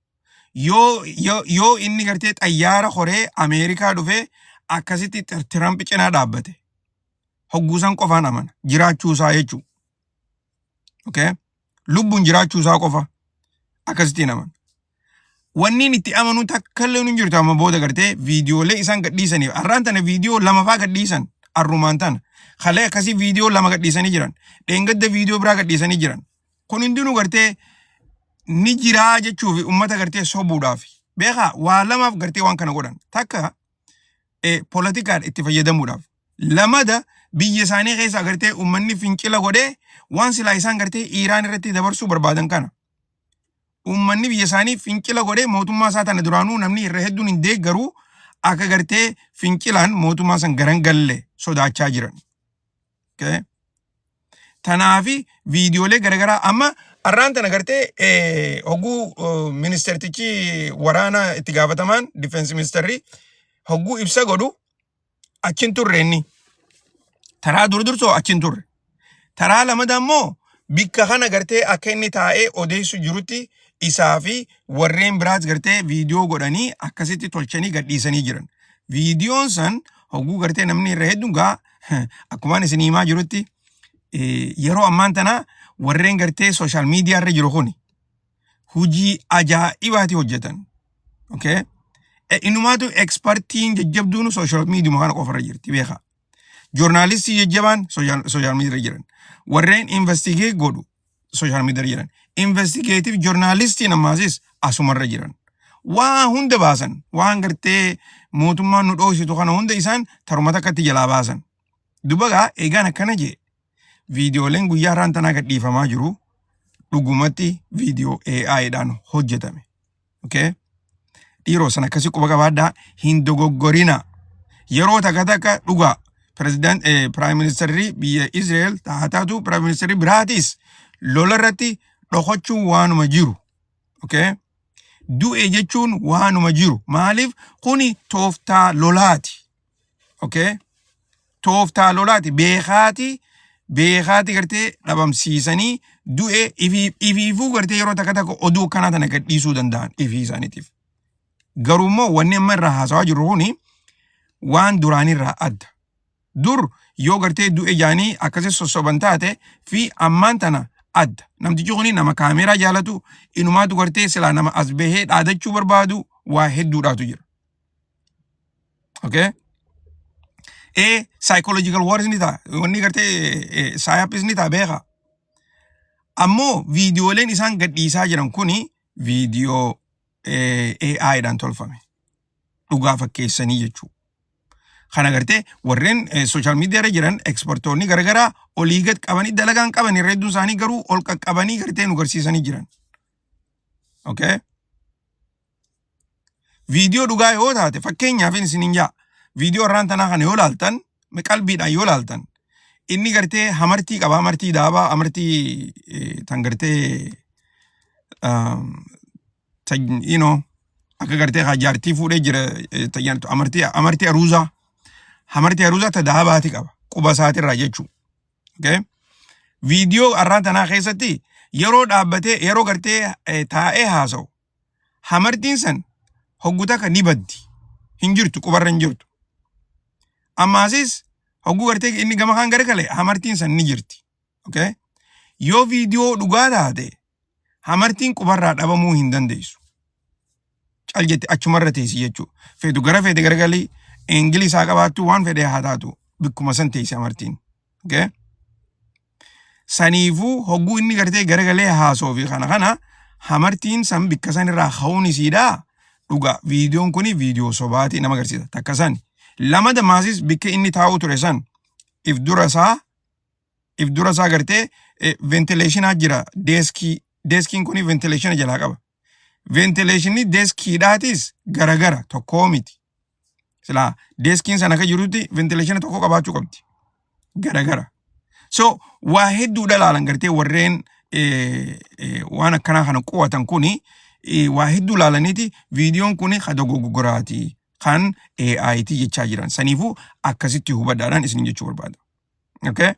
yoo inni gartee xayyaara horee Ameerikaa dhufee akkasitti Trump cinaa dhaabbate. Hogguusan qofaan amana jiraachuusaa jechuudha. Okay? Lubbuun jiraachuusaa qofa akkasittiin amana. Wanni itti amanu takkallee hin jirtu amma booda gartee viidiyoolee isaan gadhiisaniif. Arraan tana viidiyoo lamafaa gadhiisan arrumaan tana. Halee akkasii viidiyoo lama gadhiisanii jiran. Dheengadda viidiyoo biraa gadhiisanii jiran. Kun hundinuu gartee ni jiraa jechuufi uummata gartee sobuudhaaf. Beekaa waa lamaaf gartee waan kana godhan. Takka politikaan itti fayyadamuudhaaf. Lamada biyya isaanii keessa gartee uummanni fincila godhee waan silaa isaan gartee Iraan irratti dabarsuu barbaadan kana. Uummanni biyya isaanii fincila godhee mootummaa isaa tana duraanuu namni irra hedduun hin deeggaru akka gartee fincilaan mootummaa san garan galle sodaachaa jiran. Okay? Tanaafi viidiyoolee garagaraa amma arraan tana gartee hogguu ministertichi waraana itti gaafatamaan difeensi ministerii hogguu ibsa godhu achin turre inni. Taraa durdursoo achin turre. Taraa lamada immoo bikka kana gartee akka inni taa'ee odeessu jirutti isaa fi warreen biraas gartee viidiyoo godhanii akkasitti tolchanii gadhiisanii jiran. Viidiyoon san hogguu gartee namni irra hedduun gaa akkumaan isin himaa jirutti yeroo ammaan tana warreen gartee sooshaal miidiyaa irra jiru kuni hujii ajaa'ibaati hojjetan. Okay? Inumaatu ekspertiin jajjabduun sooshaal miidiyuma kana qofarra jirti beekaa. Joornaalistii jajjabaan sooshaal miidiyaa jiran. Warreen investigeet godhu sooshaal miidiyaa jiran. Investigeetiif joornaalistiin ammaasis asumarra jiran. Waan hunda baasan. Waan gartee mootummaan nu dhoositu kana hunda isaan tarumata akkatti jalaa baasan. Dubagaa eegaan akkana jee viidiyooleen guyyaa irraan tanaa gadhiifamaa jiru dhugumatti viidiyoo AI'dhaan hojjetame. Okay? Dhiiroo sana akkasii quba qabaadhaa hin dogoggorina. Yeroo takka dhugaa Prime Ministerii biyya Israel taataatu Prime Ministerii biraatis lola irratti dhokachuun waanuma jiru. Okay? Du'e jechuun waanuma jiru. Maaliif kuni tooftaa lolaati. Okay? Tooftaa lolaati. Beekaati gartee dhabamsiisanii du'e ifiifuu gartee yeroo takka oduu kanaa tana gadhiisuu danda'an ifii isaaniitiif. Garuummoo wanni amma irraa haasawaa jiru kuni waan duraanirraa adda. Dur yoo gartee du'e jaanii akkasii sossoban taate fi ammaan tana adda. Namtichi kuni nama kaameraa jaalatu inumaatu gartee silaa nama as bahee dhaadachuu barbaadu waa hedduudhaatu jira. Okay? Psychological wars ni ta'a. Wanni gartee psyops ni ta'a beeka. Ammoo viidiyooleen isaan gadhiisaa jiran kuni viidiyoo AI'dhaan tolfame. Dhugaa fakkeessanii jechuudha. Kana gartee warreen social media irra jiran ekspertoonni garagaraa olii gad qabanii dalagaan qaban hedduun isaanii garuu ol qaqqabanii gartee nu garsiisanii jiran. Okay? Viidiyoo dhugaa yoo taate fakkeenyaaf isiniin jaa viidiyoo irraan tanaa kana yoo laaltan qalbiidhaan yoo laaltan inni gartee hamartii qaba hamartii daabaa hamartii tan gartee akka gartee hajaartii fuudhee jira amartii aruuzaa ta daabaati qaba quba isaatirraa jechuu. Okay? Viidiyoo irraan tanaa keessatti yeroo dhaabbatee yeroo gartee taa'ee haasa'u hamartiin san hogguta kan ni baddi hin jirtu qubarra hin jirtu. Ammaasis hogguu gartee inni gama kan gargale hamartiin san ni jirti. Okay? Yoo viidiyoo dhugaa taate hamartiin qubarraa dhabamuu hin dandeessu. Cal jetti achumarra teessi jechuudha. Feetu gara feete gargalii Ingilisaa qabaattu waan fedhee haa taatu bikkuma san teessi hamartiin. Okay? Saniifuu hogguu inni gartee garagalee haasoo fi kana hamartiin san bikka san irraa hawuun isiidhaa dhugaa viidiyoon kuni viidiyoo sobaatii nama agarsiisa. Takka san lama damaasis bikka inni taa'u ture san if dura isaa gartee ventileeshinaa jira deeskiin kuni ventileeshina jalaa qaba. Ventileeshinni deeskiidhaatis garagara tokkoo miti. Silaa deeskiin sana akka jirutti ventileeshina tokko qabaachuu qabdi. Garagara. So waa hedduudha laalan gartee warreen waan akkanaa kana quwatan kuni waa hedduu laalaniiti viidiyoon kuni dogoggoraatii kan AIT jechaa jiran. Saniifuu akkasitti hubadhaadhaan isin jechuu barbaada. Okay?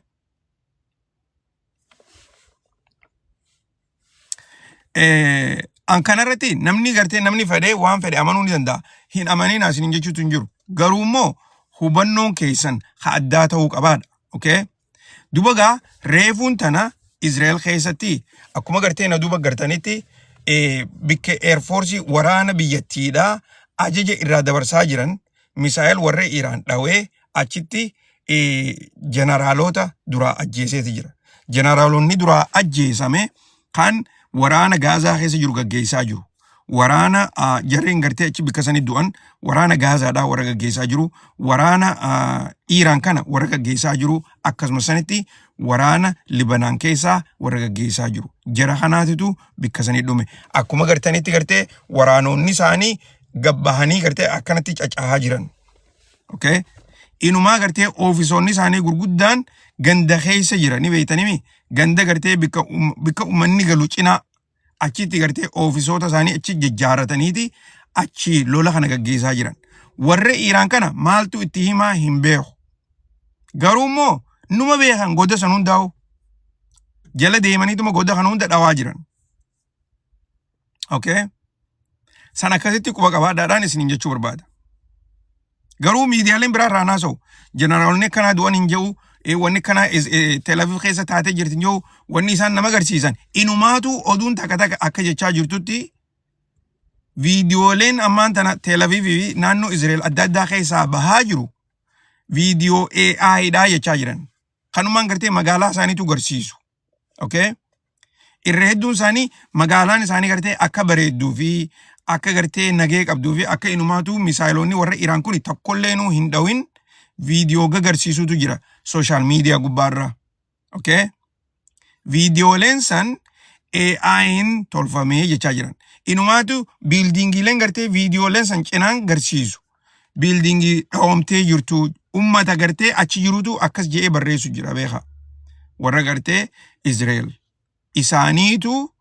An kanarratti namni gartee namni fedhee waan fedhe amanuu ni danda'a. Hin amanin isin jechuutu hin jiru. Garuu immoo hubannoon keessan addaa ta'uu qabaadha. Okay? Dubagaa reefuun tana Israel keessatti akkuma gartee na duba gartanitti bikka Air Force waraana biyyattiidhaa ajaja irraa dabarsaa jiran misaayil warra Iraan dhawee achitti jeneraalota duraa ajjeeseeti jira. Jeneraalonni duraa ajjeesame kan waraana Gaazaa keessa jiru gaggeessaa jiru. Waraana jarreen gartee achi bikka sanii du'an waraana Gaazaadhaa warra gaggeessaa jiru. Waraana Iraan kana warra gaggeessaa jiru. Akkasuma sanitti waraana Libanaan keessaa warra gaggeessaa jiru. Jara kanaatitu bikka sanii dhume. Akkuma gartanitti gartee waraanonni isaanii gabbahanii gartee akkanatti cacahaa jiran. Okay? Inumaa gartee oofisoonni isaanii gurguddaan ganda keessa jiran ni beeytanimi. Ganda gartee bikka uummanni galu cinaa achitti gartee oofisoota isaanii achi jajjaarataniiti achi lola kana gaggeessaa jiran. Warra Iraan kana maaltu itti himaa hin beeku. Garuu immoo numa beekan goda san hundaa'u jala deemaniituma goda kana hunda dhawaa jiran. Okay? San akkasitti quba qabaadhaadhaan isiniin jechuu barbaada. Garuu miidiyaaleen biraa irraa naasa'u jeneraalonni akkanaa du'an hin jedhu wanni kana Tel Aviv keessa taatee jirti hin jedhu wanni isaan nama agarsiisan inumaatu oduun takka akka jechaa jirtutti viidiyooleen ammaan tana Tel Aviv fi naannoo Israel adda addaa keessaa bahaa jiru viidiyoo AI'dhaa jechaa jiran. Kanumaan gartee magaalaa isaaniitu agarsiisu. Okay? Irra hedduun isaanii magaalaan isaanii gartee akka bareedduu fi akka gartee nagee qabduu fi akka inumaatu misaayiloonni warra Iraan kun tokkolleenu hin dhawin viidiyoo agarsiisutu jira. social media gubbaarra. Okay? Viidiyooleen san AI'n tolfamee jechaa jiran. Inumaatu biildingiileen gartee viidiyooleen san cinaan garsiisu. Biildingii dhaawamtee jirtu ummata gartee achi jirutu akkas je'ee barreessu jira beeka. Warra gartee Israel. Isaaniitu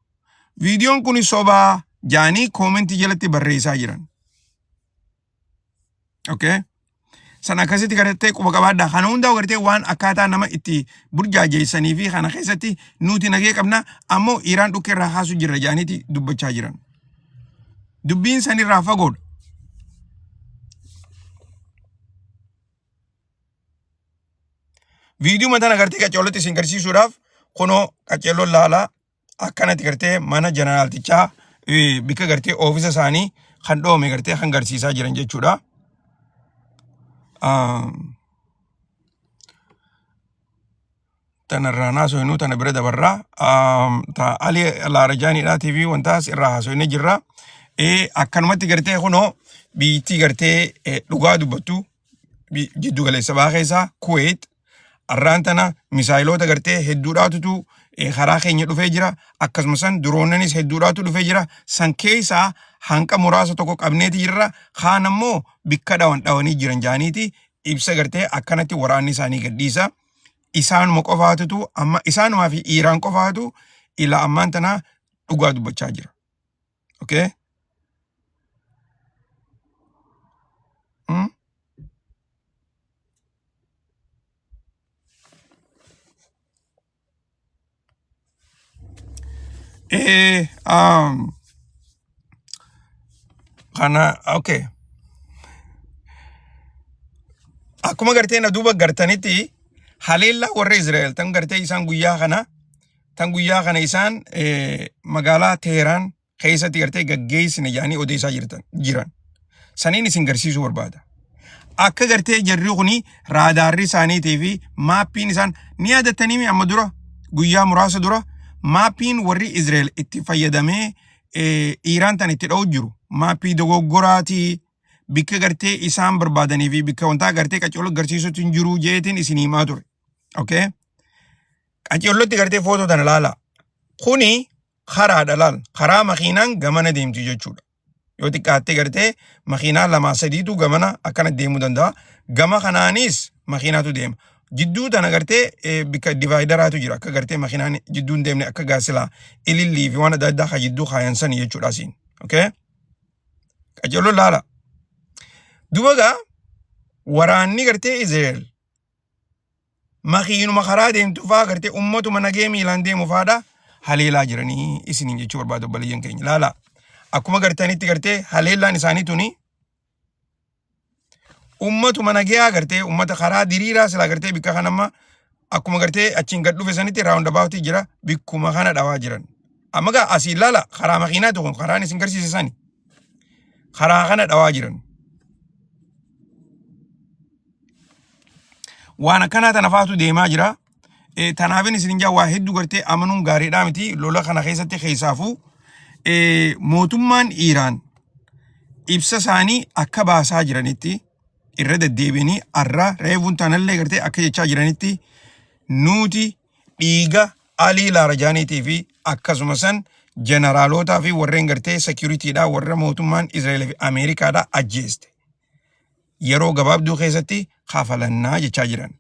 viidiyoon kun sobaa jaanii koomentii jalatti barreessaa jiran. Okay? San akkasitti gartee quba qabaadha. Kana hundaa gartee waan akkaataa nama itti burjaajeessanii fi kana keessatti nuti nagee qabna ammoo Iraan dhukkee irraa kaasu jirra jaaniiti dubbachaa jiran. Dubbiin san irraa fagoodha. Viidiyoo mataan agartee qaceellotti isin garsiisuudhaaf kunoo qaceelloon laalaa akkanatti gartee mana jeneraaltichaa bika gartee oofisa isaanii kan dhoome gartee kan garsiisaa jiran jechuudha. Tanarraa haasofnu tana bira dabarraa Ali Laarajaaniidhaa TV wantaas irraa haasofne jirra. Akkanumatti gartee kunoo biyyittii gartee dhugaa dubbattu jiddu galeessa bahaa keessaa Kuwait arraan tana misaayiloota gartee hedduudhaatutu karaa keenya dhufee jira. Akkasumas duroonnis hedduudhaatu dhufee jira. San keessaa hanqa muraasa tokko qabneeti jirra. Kaan ammoo bikka dhawanii jiran jaaniiti ibsa gartee akkanatti waraanni isaanii gadhiisa. Isaanuma qofaatutu amma isaanumaa fi Iraan qofaatu ila ammaan tana dhugaa dubbachaa jira. Okay? Kana okay. Akkuma gartee na duuba gartanitti haleellaa warra Israa'el tan gartee isaan guyyaa kana isaan magaalaa Teheraan keessatti gartee gaggeessine jaanii odeessaa jiran. Saniin isin garsiisuu barbaada. Akka gartee jarri kuni raadaarri isaaniitii fi maappiin isaan ni yaadatanii amma dura guyyaa muraasa dura maappiin warri Israa'el itti fayyadamee Iraan tan itti dha'u jiru. Maappii dogoggoraatii bikka gartee isaan barbaadanii fi bikka wantaa gartee qaceelloo garsiisutti hin jiru jeetiin isin himaa ture. Okay? Qaceellotti gartee footoo tana laala. Kuni karaadha laal. Karaa makiinaan gamana deemti jechuudha. Yoo xiqqaattee gartee makiinaa 2-3tu gamana akkana deemuu danda'a. Gama kanaanis makiinaatu deema. Jidduu tana gartee bikka divaayidaraatu jira. Akka gartee makiinaan jidduu hin deemne akka gaasilaa ilillii fi waan adda addaa kan jidduu kaayansan jechuudha asiin. Okay? Qaceelloo laala. Dubagaa waraanni gartee Israa'el makiinuma karaa deemtu fa'aa gartee ummatuma nagee miilaan deemu fa'aadha haleelaa jiranii isiniin jechuu barbaadu obboleeyyan keenya. Laala. Akkuma gartanitti gartee haleellaan isaanii tuni ummatuma nagee gartee ummata karaa diriiraa silaa gartee bikka kanamma akkuma gartee achiin gad dhufe sanitti raawunda baaftii jira bikkuma kana dhawaa jiran. Amma gaa asiin laala karaa makiinaatu kun karaan isin garsiise sani. Karaa kana dhawaa jiran. Waan akkanaa tana faatu deemaa jira. Tanaafin isin jaa waa hedduu gartee amanuun gaariidhaa miti lola kana keessatti keessaafuu mootummaan Iraan ibsa isaanii akka baasaa jiranitti irra deddeebianii arra reevuun tanallee gartee akka jechaa jiranitti nuti dhiiga Ali Laarajaaniitii fi akkasumasan jeneraalootaa fi warreen gartee securityidhaa warra mootummaan Israa'el fi Ameerikaadhaa ajjeeste. Yeroo gabaabduu keessatti kafalannaa jechaa jiran.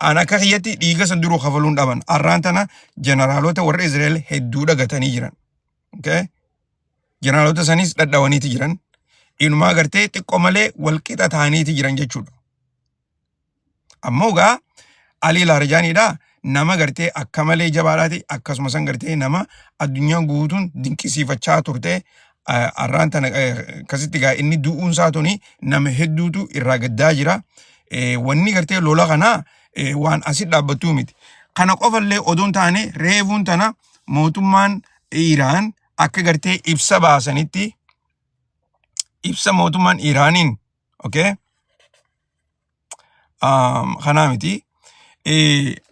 An akka kiyyatti dhiiga san duruu kafaluun dhaban. Arraan tana jeneraalota warra Israa'el hedduu dhagatanii jiran. Okay? Jeneraalota sanis dhadhawaniiti jiran. Inumaa gartee xiqqoo malee walqixa ta'aniiti jiran jechuudha. Ammoo gaa Ali Laarajaaniidhaa nama gartee akka malee jabaadhaati akkasumas gartee nama addunyaa guutuun dinqisiifachaa turte arraan tana akkasitti gaa inni du'uun isaatuni nama hedduutu irraa gaddaa jira. Wanni gartee lola kanaa waan asit dhaabbattuu miti. Kana qofallee oduun taane reevuun tana mootummaan Iraan akka gartee ibsa baasanitti ibsa mootummaan Iraaniin okay? Kanaa miti.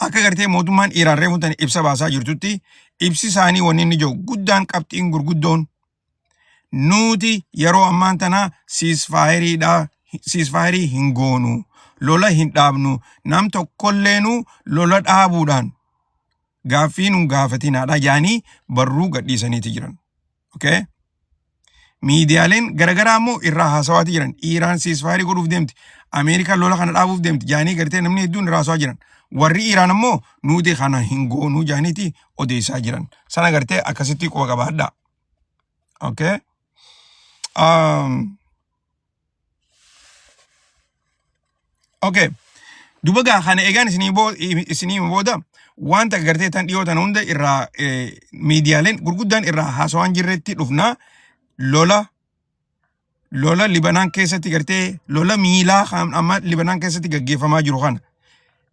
Akka gartee mootummaan Iraan reevuun tana ibsa baasaa jirtutti ibsi isaanii wanni inni jiru guddaan qabxiin gurguddoon nuti yeroo ammaan tana siisfaayirii hin goonu. lola hin dhaabnu nam tokkolleenu lola dhaabuudhaan gaaffii nun gaafatinaadha jaanii barruu gadhiisaniiti jiran. Okay? Miidiyaaleen garagaraa immoo irraa haasawaati jiran. Iraan ceasefire godhuuf deemti. Ameerikaan lola kana dhaabuuf deemti. Jaanii gartee namni hedduun irraa haasawaa jiran. Warri Iraan immoo nuti kana hin goonuu jaaniiti odeessaa jiran. Sana gartee akkasitti quba qabaadha. Okay? Okay. Duba gaa kana egaan isinii booda wanta gartee tan dhiyootan hunda irraa miidiyaaleen gurguddaan irraa haasawaan jirretti dhufna lola Libanaan keessatti gartee lola miilaa amma Libanaan keessatti gaggeeffamaa jiru kana.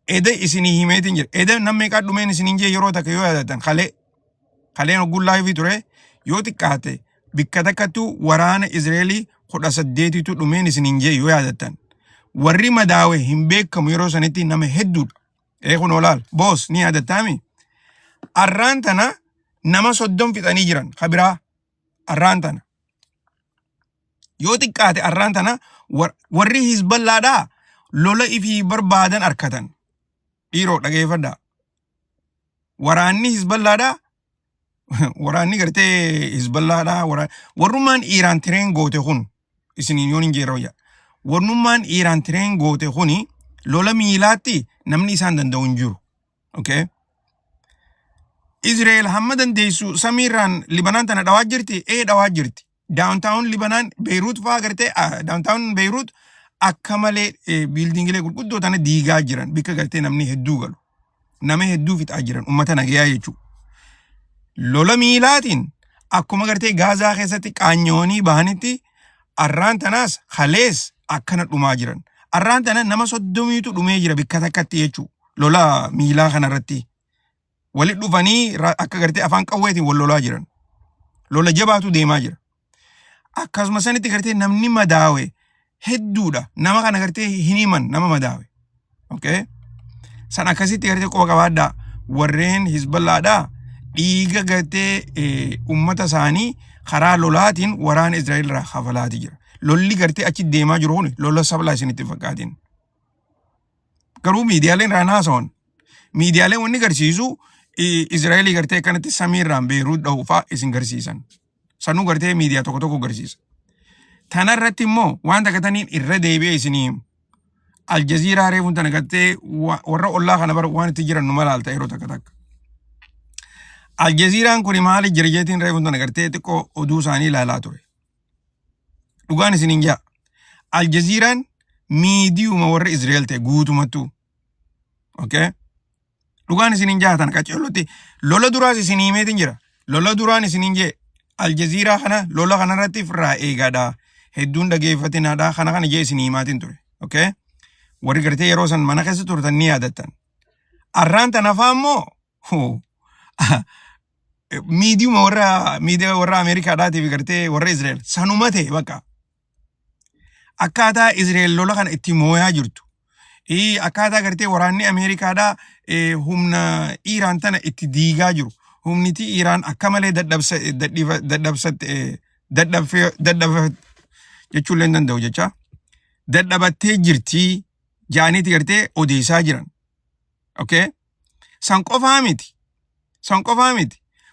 Eda isinii himeetiin jira. Eda namni meeqaa dhumeen isiniin jee yeroo takka yoo yaadatan kaleen oggullaa fi ture yoo xiqqaate bikka takkattu waraana Izraelii 18tu dhumeen isiniin jee yoo yaadatan. Warri madaawe hin beekamu yeroo sanitti nama hedduudha. Kun olaal boos ni yaadataami. Arraan tana nama 30 fixanii jiran kabiraa arraan tana. Yoo xiqqaate arraan tana warri Hizballaadhaa lola ifii barbaadan arkatan. Dhiiroo dhageeffadhaa. Waraanni Hizballaadhaa waraanni gartee Hizballaadhaa warrummaan Iraan tireen goote kun isiniin yoon hin jeerooyya. Warrummaan Iraan tireen goote kuni lola miilaatti namni isaan danda'u hin jiru. Okay? Israel hamma dandeessu samiirraan Libanaan tana dhawaa jirti. Dhawaa jirti. Downtown Libanaan Beirut fa'aa gartee downtown Beirut akka malee biildingilee gurguddoo tana diigaa jiran bikka gartee namni hedduu galu. Nama hedduu fixaa jiran uummata nagayaa jechuudha. Lola miilaatiin akkuma gartee Gaazaa keessatti qaanyoonii bahanitti arraan tanaas halees akkana dhumaa jiran. Arraan tana nama 30tu dhumee jira bikka takkatti jechuudha. Lola miilaa kanarratti. Walit dhufanii akka gartee afaan qawweetiin wal lolaa jiran. Lola jabaatu deemaa jira. Akkasuma sanitti gartee namni madaawe hedduudha. Nama kana gartee hin himan nama madaawe. Okay? San akkasitti gartee quba qabaadhaa warreen Hizballaadhaa dhiiga gartee ummata isaanii karaa lolaatiin waraana Israa'el irraa hafalaati jira. Lolli gartee achi deemaa jiru kun lola sablaa isinitti fakkaatiin. Garuu miidiyaaleen irraan haasawan. Miidiyaaleen wanni garsiisu Israa'elii gartee kanatti samiirraan Beirut dha'uufaa isin garsiisan. Sanuu gartee miidiyaa tokko tokko garsiisa. Tana irratti immoo waan takkataniin irra deebi'ee isinii himu. Aljaziiraa reefuun tana gartee warra ollaa kana bara waan itti jiran nu malaalta yeroo takka takka. Aljaziiraan kun maali jirjeetiin reefuun tana gartee xiqqoo oduu isaanii ilaalaa ture. Dhugaan isiniin jaa. Aljaziiraan miidiyuma warra Israa'el ta'e guutumattuu. Okay? Dhugaan isiniin jaa tana qaceellotti lola duraas isinii himeetiin jira. Lola duraan isiniin jee Aljaziiraa kana lola kanarratti firraa eegaadhaa. Hedduun dhageeffatinaadhaa kana jee isinii himaatiin ture. Okay? Warri gartee yeroo san mana keessa turtan ni yaadattan. Arraan tanafaa immoo miidiyuma warra Ameerikaadhaatiif gartee warra Israa'el sanuma ta'e bakka. Akkaataa Israa'el lola kana itti mooyaa jirtu. Akkaataa gartee waraanni Ameerikaadhaa humna Iraan tana itti diigaa jiru. Humniti Iraan akka malee dadhabee jechuun illee danda'u jecha. Dadhabattee jirtii jaaniiti gartee odeessaa jiran. Okay? San qofaa miti.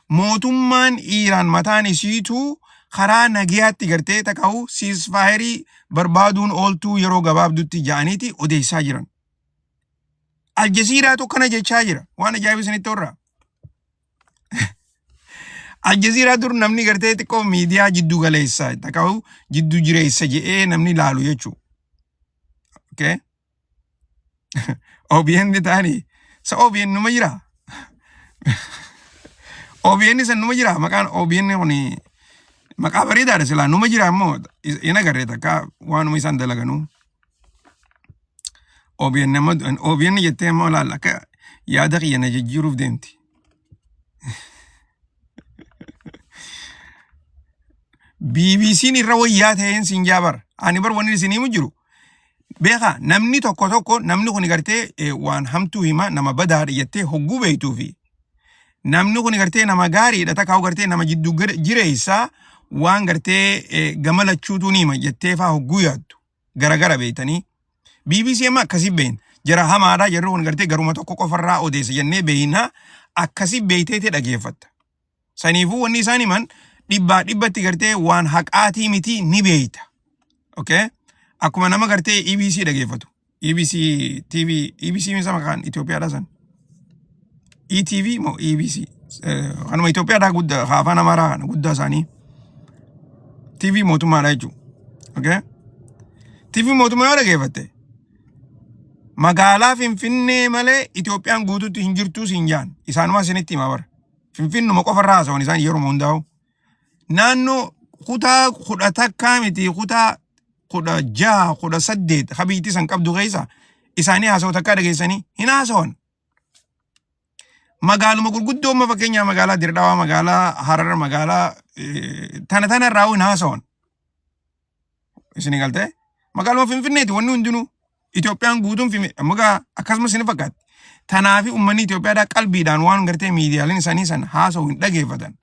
Mootummaan Iraan mataan isiituu karaa nagayaatti gartee taka'u ceasefire barbaaduun ooltuu yeroo gabaabdutti jaaniiti odeessaa jiran. Aljaziiraatu kana jechaa jira. Waan ajaa'ibsanitti horraa. Aljaziiraa dur namni gartee xiqqoo miidiyaa jiddu galeessaa taka'u jiddu jireessa jedhee namni laalu jechuudha. Okay? OBN taani sa OBN numa jira. OBN san numa jira maqaan OBN kuni maqaa bareedaadha silaa numa jira ammoo ina garee takka waanuma isaan dalaganu. OBN jettee ammoo laalla akka yaada kiyyana jijjiiruuf deemti. BBC'n irra wayyaa ta'een siin jaabar. Ani bar wanni isin himu jiru. Beeka namni tokko namni kun gartee waan hamtuu hima nama badaadha jettee hogguu beektuufi. Namni kun gartee nama gaariidha takkaa'u gartee nama jiddu jireessaa waan gartee gamalachuutu nima jettee faa hogguu yaaddu. Garagara beektanii. BBC amma akkasi beeyin jara hamaadha jarri kun gartee garuma tokko qofarraa odeessa jennee beeyina akkasi beeyteete dhageeffatta. Saniifuu wanni isaan himan dhibbatti gartee waan haqaatii miti ni beeyta. Okay? Akkuma nama gartee EBC dhageeffatu. EBC TV, EBC misa maqaan Itoophiyaadha san. ETV moo EBC. Kanuma Itoophiyaadha guddaa afaan Amaaraa kana guddaa isaanii. TV mootummaadha jechuudha. Okay? TV mootummaa yoo dhageeffatte magaalaa Finfinnee malee Itoophiyaan guutuutti hin jirtu siin jaan. Isaanuma isinitti hima bara. Finfinnuma qofarraa haasa'uun isaan yeroo hundaa'u. Naannoo kutaa 10 miti kutaa 16 18 habiitti san qabdu keessa isaanii haasa'u takka dhageessanii hin haasa'an. Magaaluma gurguddoo amma fakkeenyaa magaalaa Dirdawaa, magaalaa Harar, magaalaa tana irraa hin haasa'an. Isin galtee magaaluma Finfinneeti wanni hundinuu Itoophiyaan guutuun mugaa akkasumas isin fakkaatti. Tanaafi uummanni Itoophiyaadhaa qalbiidhaan waan gartee miidiyaaleen isaanii san haasa'u hin dhageeffatan.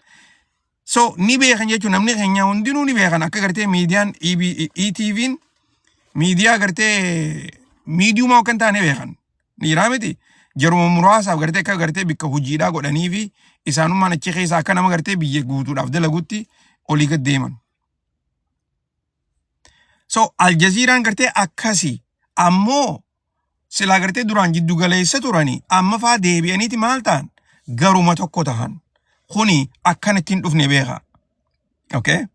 So ni beekan jechuun namni keenya hundinuu ni beekan akka gartee miidiyaan ETV'n miidiyaa gartee miidiyuma akka hin taane beekan. Dhiiraa miti jaruma muraasaaf gartee akka gartee bikka hojiidhaa godhanii fi isaanummaan achi keessaa akka nama gartee biyya guutuudhaaf dalagutti olii gad deeman. So Aljaziiraan gartee akkasi ammoo silaa gartee duraan jiddu galeessa turanii amma faa deebi'aniiti maal ta'an garuma tokko tahan. Kuni akkanatti hin dhufne beeka. Okay?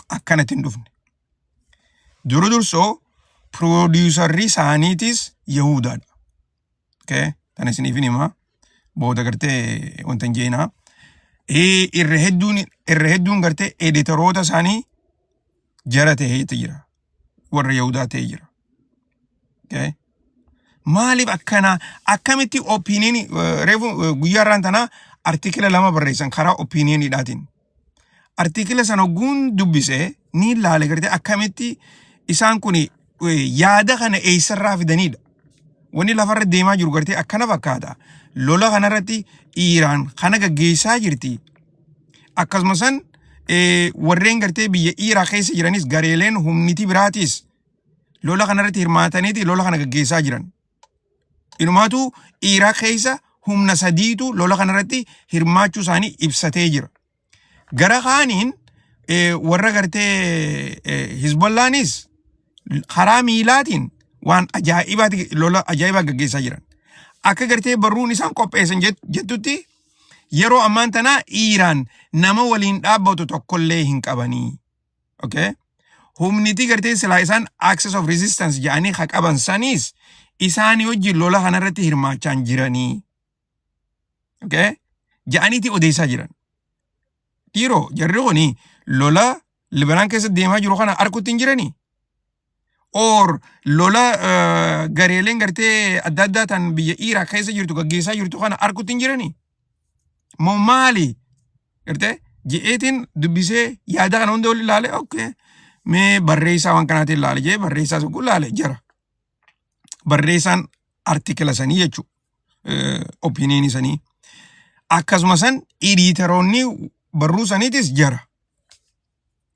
Akkanatti hin dhufne. Dursoo produuserri isaaniitis Yahudaadha. Okay? Tan isiniif hima. Booda gartee wanta hin jeenaa. Irra hedduun gartee editoroota isaanii jara ta'eetu jira. Warra Yahudaa ta'e jira. Okay? Maaliif akkana akkamitti opinion reefu guyyaa irraan tanaa artikila 2 barreessan karaa opinioniidhaatiin. Artikila sana guun dubbisee ni ilaale gartee akkamitti isaan kun yaada kana eessarraa fidanidha. Wanni lafarra deemaa jiru gartee akkana fakkaata. Lola kanarratti Iraan kana gaggeessaa jirti. Akkasumas warreen gartee biyya Iraaq keessa jiranis gareeleen humniti biraatis lola kanarratti hirmaataniiti lola kana gaggeessaa jiran. Inumaatu Iraaq keessa humna sadiitu lola kanarratti hirmaachuu isaanii ibsatee jira. Gara kaaniin warra gartee Hizbollaanis karaa miilaatiin waan ajaa'ibaati lola ajaa'ibaa gaggeessaa jiran. Akka gartee barruun isaan qopheessan jettutti yeroo ammaan tanaa Iraan nama waliin dhaabbatu tokkollee hin qabanii. Okay? Humniti gartee silaa isaan access of resistance jedhanii haa qaban sanis isaanii wajjin lola kanarratti hirmaachaan jiranii. Okay? Ja'aniiti odeessaa jiran. Dhiiroo jarri kuni lola Libanaan keessa deemaa jiru kana arguutti hin jiranii. Or lola gareeleen gartee adda addaa tan biyya Iraaq keessa jirtu gaggeessaa jirtu kana arguutti hin jiranii. Moo maali? Gartee je'eetiin dubbisee yaada kana hunda ol ilaale okay. Mee barreessaa waan kanaatiin ilaale jee barreessaa sun kun ilaale jira. Barreessaan artikila sanii jechuudha. Opiniinii sanii. Akkasuma san editoroonni barruu saniitis jira.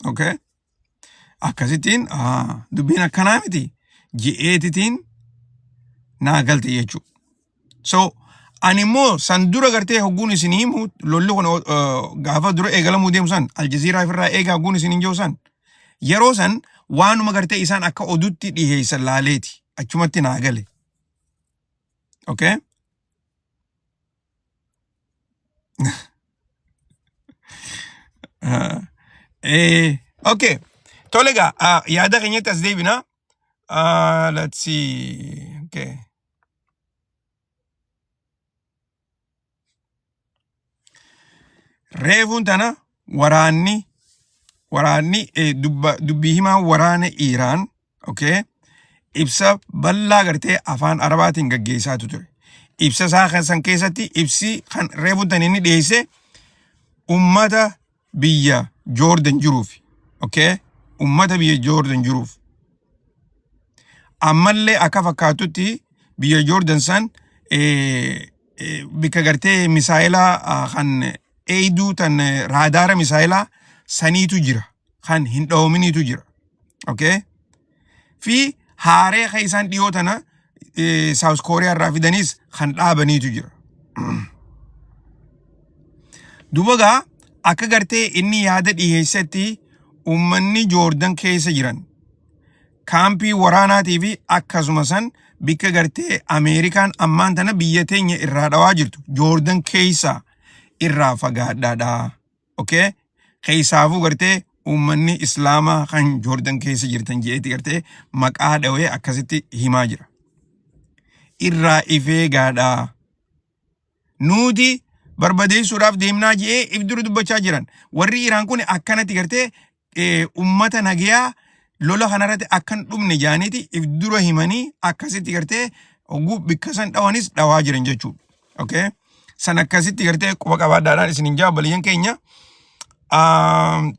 Okay? Akkasittiin dubbiin akkanaa miti je'eetitiin naa galte jechuudha. So ani immoo san dura gartee hogguun isin himu lolli kun gaafa dura eegalamuu deemu san Aljaziiraa irraa eegaa hogguun isin hin jiru san yeroo san waanuma gartee isaan akka oduutti dhiheessan laaleeti achumatti naa gale. Okay? Okay. Tolega, yaada keenyatti as deebina. Let's see. Okay. Reefuun tana waraanni dubbii himaa waraana Iraan, okay? Ibsa bal'aa gartee afaan Arabaatiin gaggeessaatu ture. Ibsa isaa san keessatti ibsi kan reefuun tan inni dhiyeesse ummata biyya Jordan jiruuf, okay? Ummata biyya Jordan jiruuf. Ammallee akka fakkaatutti biyya Jordan san bika gartee misaayilaa kan eeyduu tan raadaara misaayilaa saniitu jira. Kan hin dhoominiitu jira. Okay? Fi haaree kan isaan dhiyoo tana South Korea irraa fidanis kan dhaabaniitu jira. Dubagaa akka gartee inni yaada dhiyeessetti ummanni Joordan keessa jiran kaampii waraanaatii fi akkasuma san bikka gartee Ameerikaan ammaan tana biyya teenya irraa dhawaa jirtu Joordan keessa irraa fagaadhaadha. Okay? Keessaafuu gartee ummanni Islaamaa kan Joordan keessa jirtan jeeti gartee maqaa dhawee akkasitti himaa jira. Irraa ifee gaadhaa. Nuti barbadeessuudhaaf deemnaa jee if dura dubbachaa jiran. Warri Iraan kun akkanatti gartee ummata nagayaa lola kanarratti akkan dhumne jaaniiti if dura himanii akkasitti gartee oguu bikka san dhawanis dhawaa jiran jechuudha. Okay? San akkasitti gartee quba qabaadhaadhaan isinin jaabaliyyan keenya.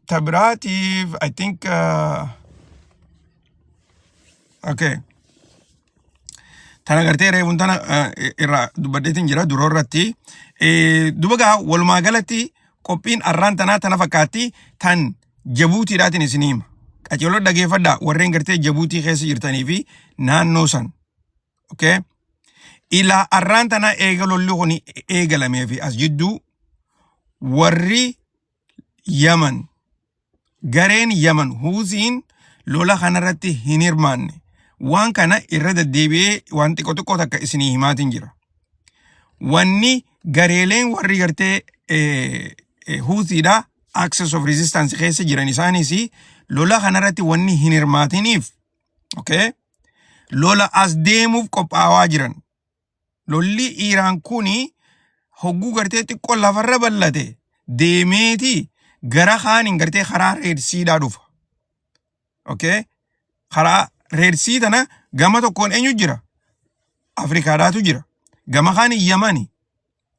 Tabiraatiif I think okay. Tana gartee reefuun tana irraa dubbadheetiin jira duroo irratti. Dubagaa walumaa galatti qophiin arraan tanaa tana fakkaatti tan Jabuutiidhaatiin isin hima. Qaceeloo dhageeffadhaa warreen gartee Jabuutii keessa jirtanii fi naannoo san. Okay? Ilaa arraan tanaa eegalolli kun eegalamee fi as jidduu warri Yaman gareen Yaman Huuziin lola kanarratti hin hirmaanne. Waan kana irra deddeebi'ee waan xiqqoo xiqqoo takka isinii himaatiin jira. Wanni gareeleen warri gartee Huuziidha access of resistance keessa jiran isaanis lola kanarratti wanni hin hirmaatiniif. Okay? Lola as deemuuf qophaawaa jiran. Lolli Iraan kuni hogguu gartee xiqqoo lafarra bal'ate deemeeti gara kaaniin gartee karaa reedsiidhaa dhufa. Okay? Karaa reedsii tana gama tokkoon eenyu jira? Afrikaadhaatu jira. Gama kaanii Yamani.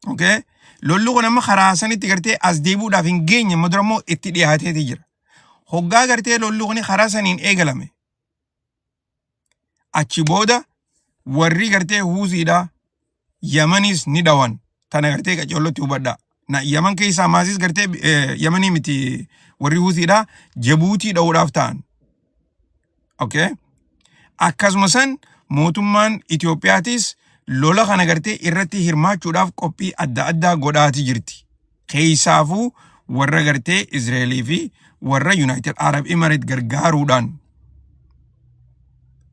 Okay? Lolli kun amma karaa sanitti gartee as deebuudhaaf hin geenye amma dura immoo itti dhiyaateeti jira. Hoggaa gartee lolli kun karaa saniin eegalame. Achi booda warri gartee Huuziidhaa Yamanis ni dhawan. Tana gartee qaceellotti hubadhaa. Na Yaman keessaa maasis gartee Yamanii miti warri Huuziidhaa Jabuutii dha'uudhaaf ta'an. Okay? Akkasuma san mootummaan Itiyoophiyaatis lola kana gartee irratti hirmaachuudhaaf qophii adda addaa godhaati jirti. Keessaafuu warra gartee Izraelii fi warra United Arab Emirates gargaaruudhaan.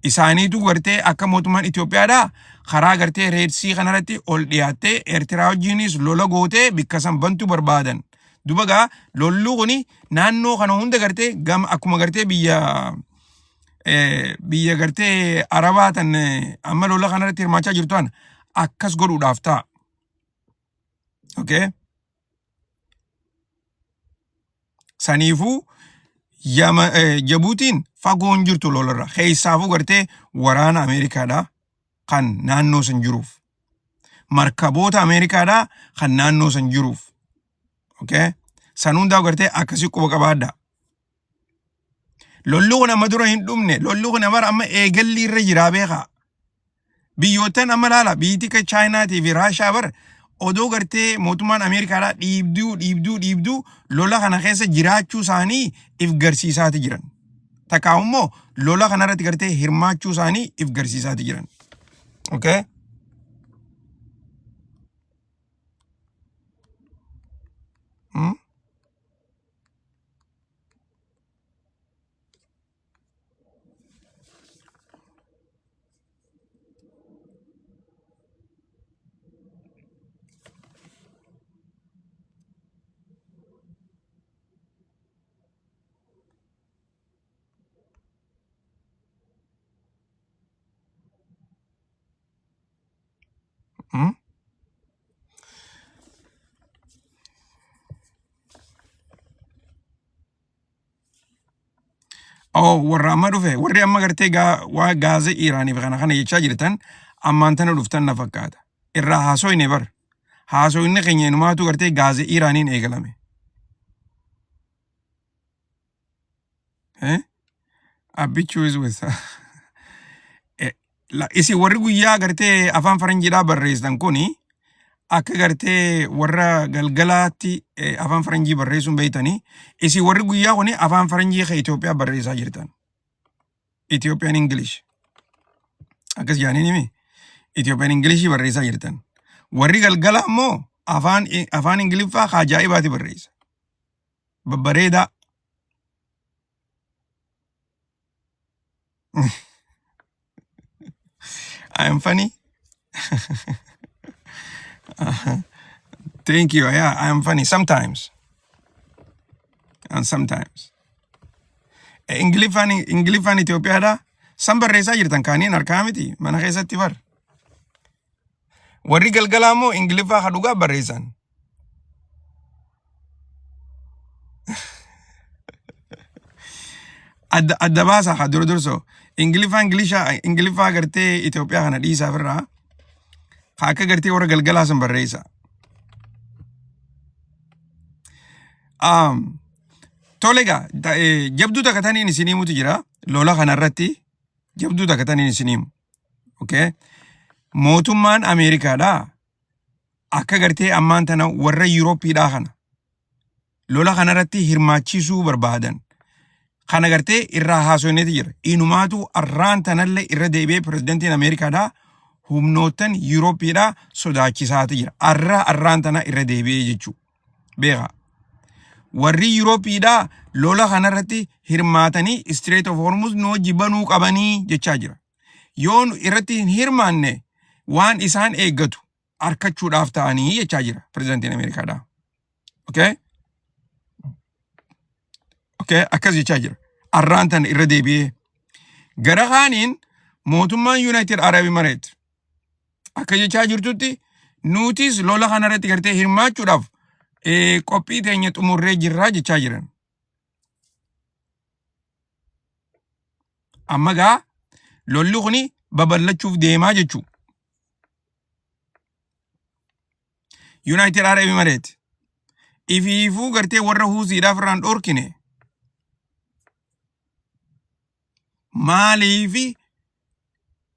Isaaniitu gartee akka mootummaan Itiyoophiyaadhaa karaa gartee reedsii kanarratti ol dhiyaattee Eertiraa wajjinis lola gootee bikka san bantu barbaadan. Dubagaa lollu kuni naannoo kana hunda gartee gama akkuma gartee biyya gartee Arabaa tan amma lola kanarratti hirmaachaa jirtuan akkas godhuudhaaf ta'a. Okay? Saniifuu Jabuutiin fagoon jirtu lolarra. Keessaafuu gartee waraana Ameerikaadhaa kan naannoo san jiruuf. Markaboota Ameerikaadhaa kan naannoo san jiruuf. Okay? San hundaa gartee akkasii quba qabaadhaa. Lolli kun amma dura hin dhumne. Lolli kun amma eegalli irra jiraa beekaa. Biyyootan amma laala. Biyyi tika Chaayinaatii fi Raashaa bara odoo gartee mootummaan Ameerikaadhaa dhiibduu lola kana keessa jiraachuu isaanii if garsiisaati jiran. Takkaa'u immoo lola kanarratti gartee hirmaachuu isaanii if garsiisaati jiran. Okay? warra amma dhufe warri amma gartee waa gaazee Iraaniif kana jechaa jirtan ammaan tana dhuftan na fakkaata. Irraa haasoyne bar. Haasoyne keenya inumaatu gartee gaazee Iraaniin eegalame. Abbichuu is with isi warri guyyaa gartee afaan faranjiidhaa barreessan kuni akka gartee warra galgalaatti afaan faranjii barreessuun beeytanii isi warri guyyaa kuni afaan faranjii ka Itoophiyaa barreessaa jirtan. Ethiopian English. Akkas jaaniin himi. Itoophiyaan Ingilishii barreessaa jirtan. Warri galgala ammoo afaan Ingiliffaa ajaa'ibaati barreessa. Babbareedaa. I am funny. Thank you. Yeah, I am funny sometimes. And sometimes. Ingiliffaan Itoophiyaadhaa san barreessaa jirtan kaaniin harkaa miti mana keessatti bar. Warri galgalaa immoo Ingiliffaa hadhugaa barreessan. Adda baasaa haa durso. Ingiliffaa agartee Itoophiyaa kana dhiisaaf irraa akka agartee warra galgalaa san barreessa. Tolega, jabduu takka taniin isiniimutu jira. Lola kanarratti jabduu takka taniin isiniimu. Okay? Mootummaan Ameerikaadhaa akka agartee ammaan tana warra Yuurooppiidhaa kana lola kanarratti hirmaachisuu barbaadan. Kana agartee irraa haasofneeti jira. Inumaatu arraan tanallee irra deebi'ee pirezidantiin Ameerikaadhaa humnoottan Yuurooppiidhaa sodaachisaati jira. Arraan tana irra deebi'ee jechuu. Beekaa. Warri Yuurooppiidhaa lola kanarratti hirmaatanii Strait of Hormuz noo jibanuu qabanii jechaa jira. Yoon irratti hin hirmaanne waan isaan eeggatu harkachuudhaaf ta'anii jechaa jira pirezidantiin Ameerikaadhaa. Okay? Okay, akkas jechaa jira. Arraan tana irra deebi'ee. Gara kaaniin mootummaan United Arab Emirates akka jechaa jirtutti nutis lola kanarratti gartee hirmaachuudhaaf qophii teenya xumurree jirraa jechaa jiran. Amma gaa lolli kuni babal'achuuf deemaa jechuu. United Arab Emirates ifiifuu gartee warra Huusiidhaaf irraan dhorkine.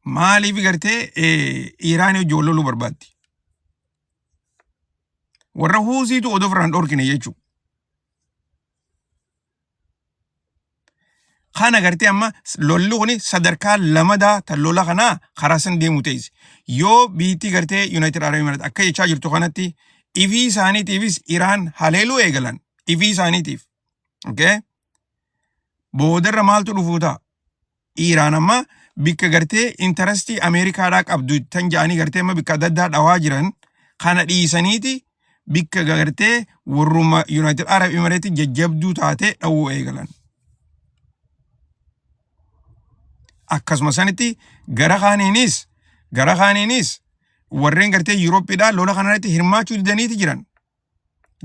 Maaliif gartee Iraan wajjin loluu barbaaddi? Warra Huusiitu odoo irraan dhorkine jechuu. Kana gartee amma lolli kuni sadarkaa lamadaa tan lola kanaa karaa san deemu ta'is. Yoo biitti gartee United Arab Emirates akka jechaa jirtu kanatti ifii isaaniitiifis Iraan haleeluu eegalan. Ifii isaaniitiif. Okay? Boodarra maaltu dhufuu ta'a? Iraan amma bikka gartee intarastii Ameerikaadhaa qabdu tan ja'anii gartee amma bikka adda addaa dhawaa jiran kana dhiisaniiti bikka gartee warruma United Arab Emirates jajjabduu taatee dhawuu eegalan. Akkasuma sanitti gara kaaniinis warreen gartee Yuurooppiidhaa lola kanarratti hirmaachuu didaniiti jiran.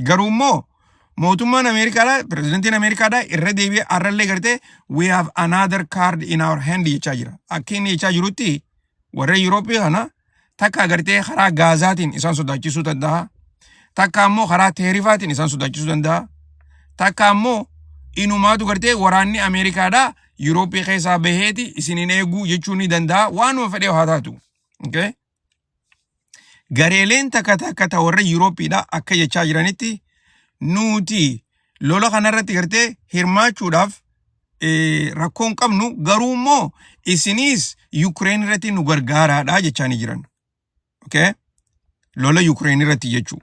Garuu immoo mootummaan Ameerikaadhaa pirezidantiin Ameerikaadhaa irra deebi'ee arrallee gartee we have another card in our hand jechaa jira. Akka inni jechaa jirutti warra Yuurooppii kana takka gartee karaa gaazaatiin isaan sodaachisuu danda'a. Takka ammoo karaa teerifaatiin isaan sodaachisuu danda'a. Takka ammoo inumaatu gartee waraanni Ameerikaadhaa Yuurooppii keessaa baheeti isiniin eeguu jechuu ni danda'a. Waanuma fedhee haa taatu. Okay? Gareeleen takka warra Yuurooppiidhaa akka jechaa jiranitti nuti lola kanarratti gartee hirmaachuudhaaf rakkoon qabnu garuu immoo isinis Ukraine irratti nu gargaaraadha jechaa ni jiran. Okay? Lola Ukraine irratti jechuu.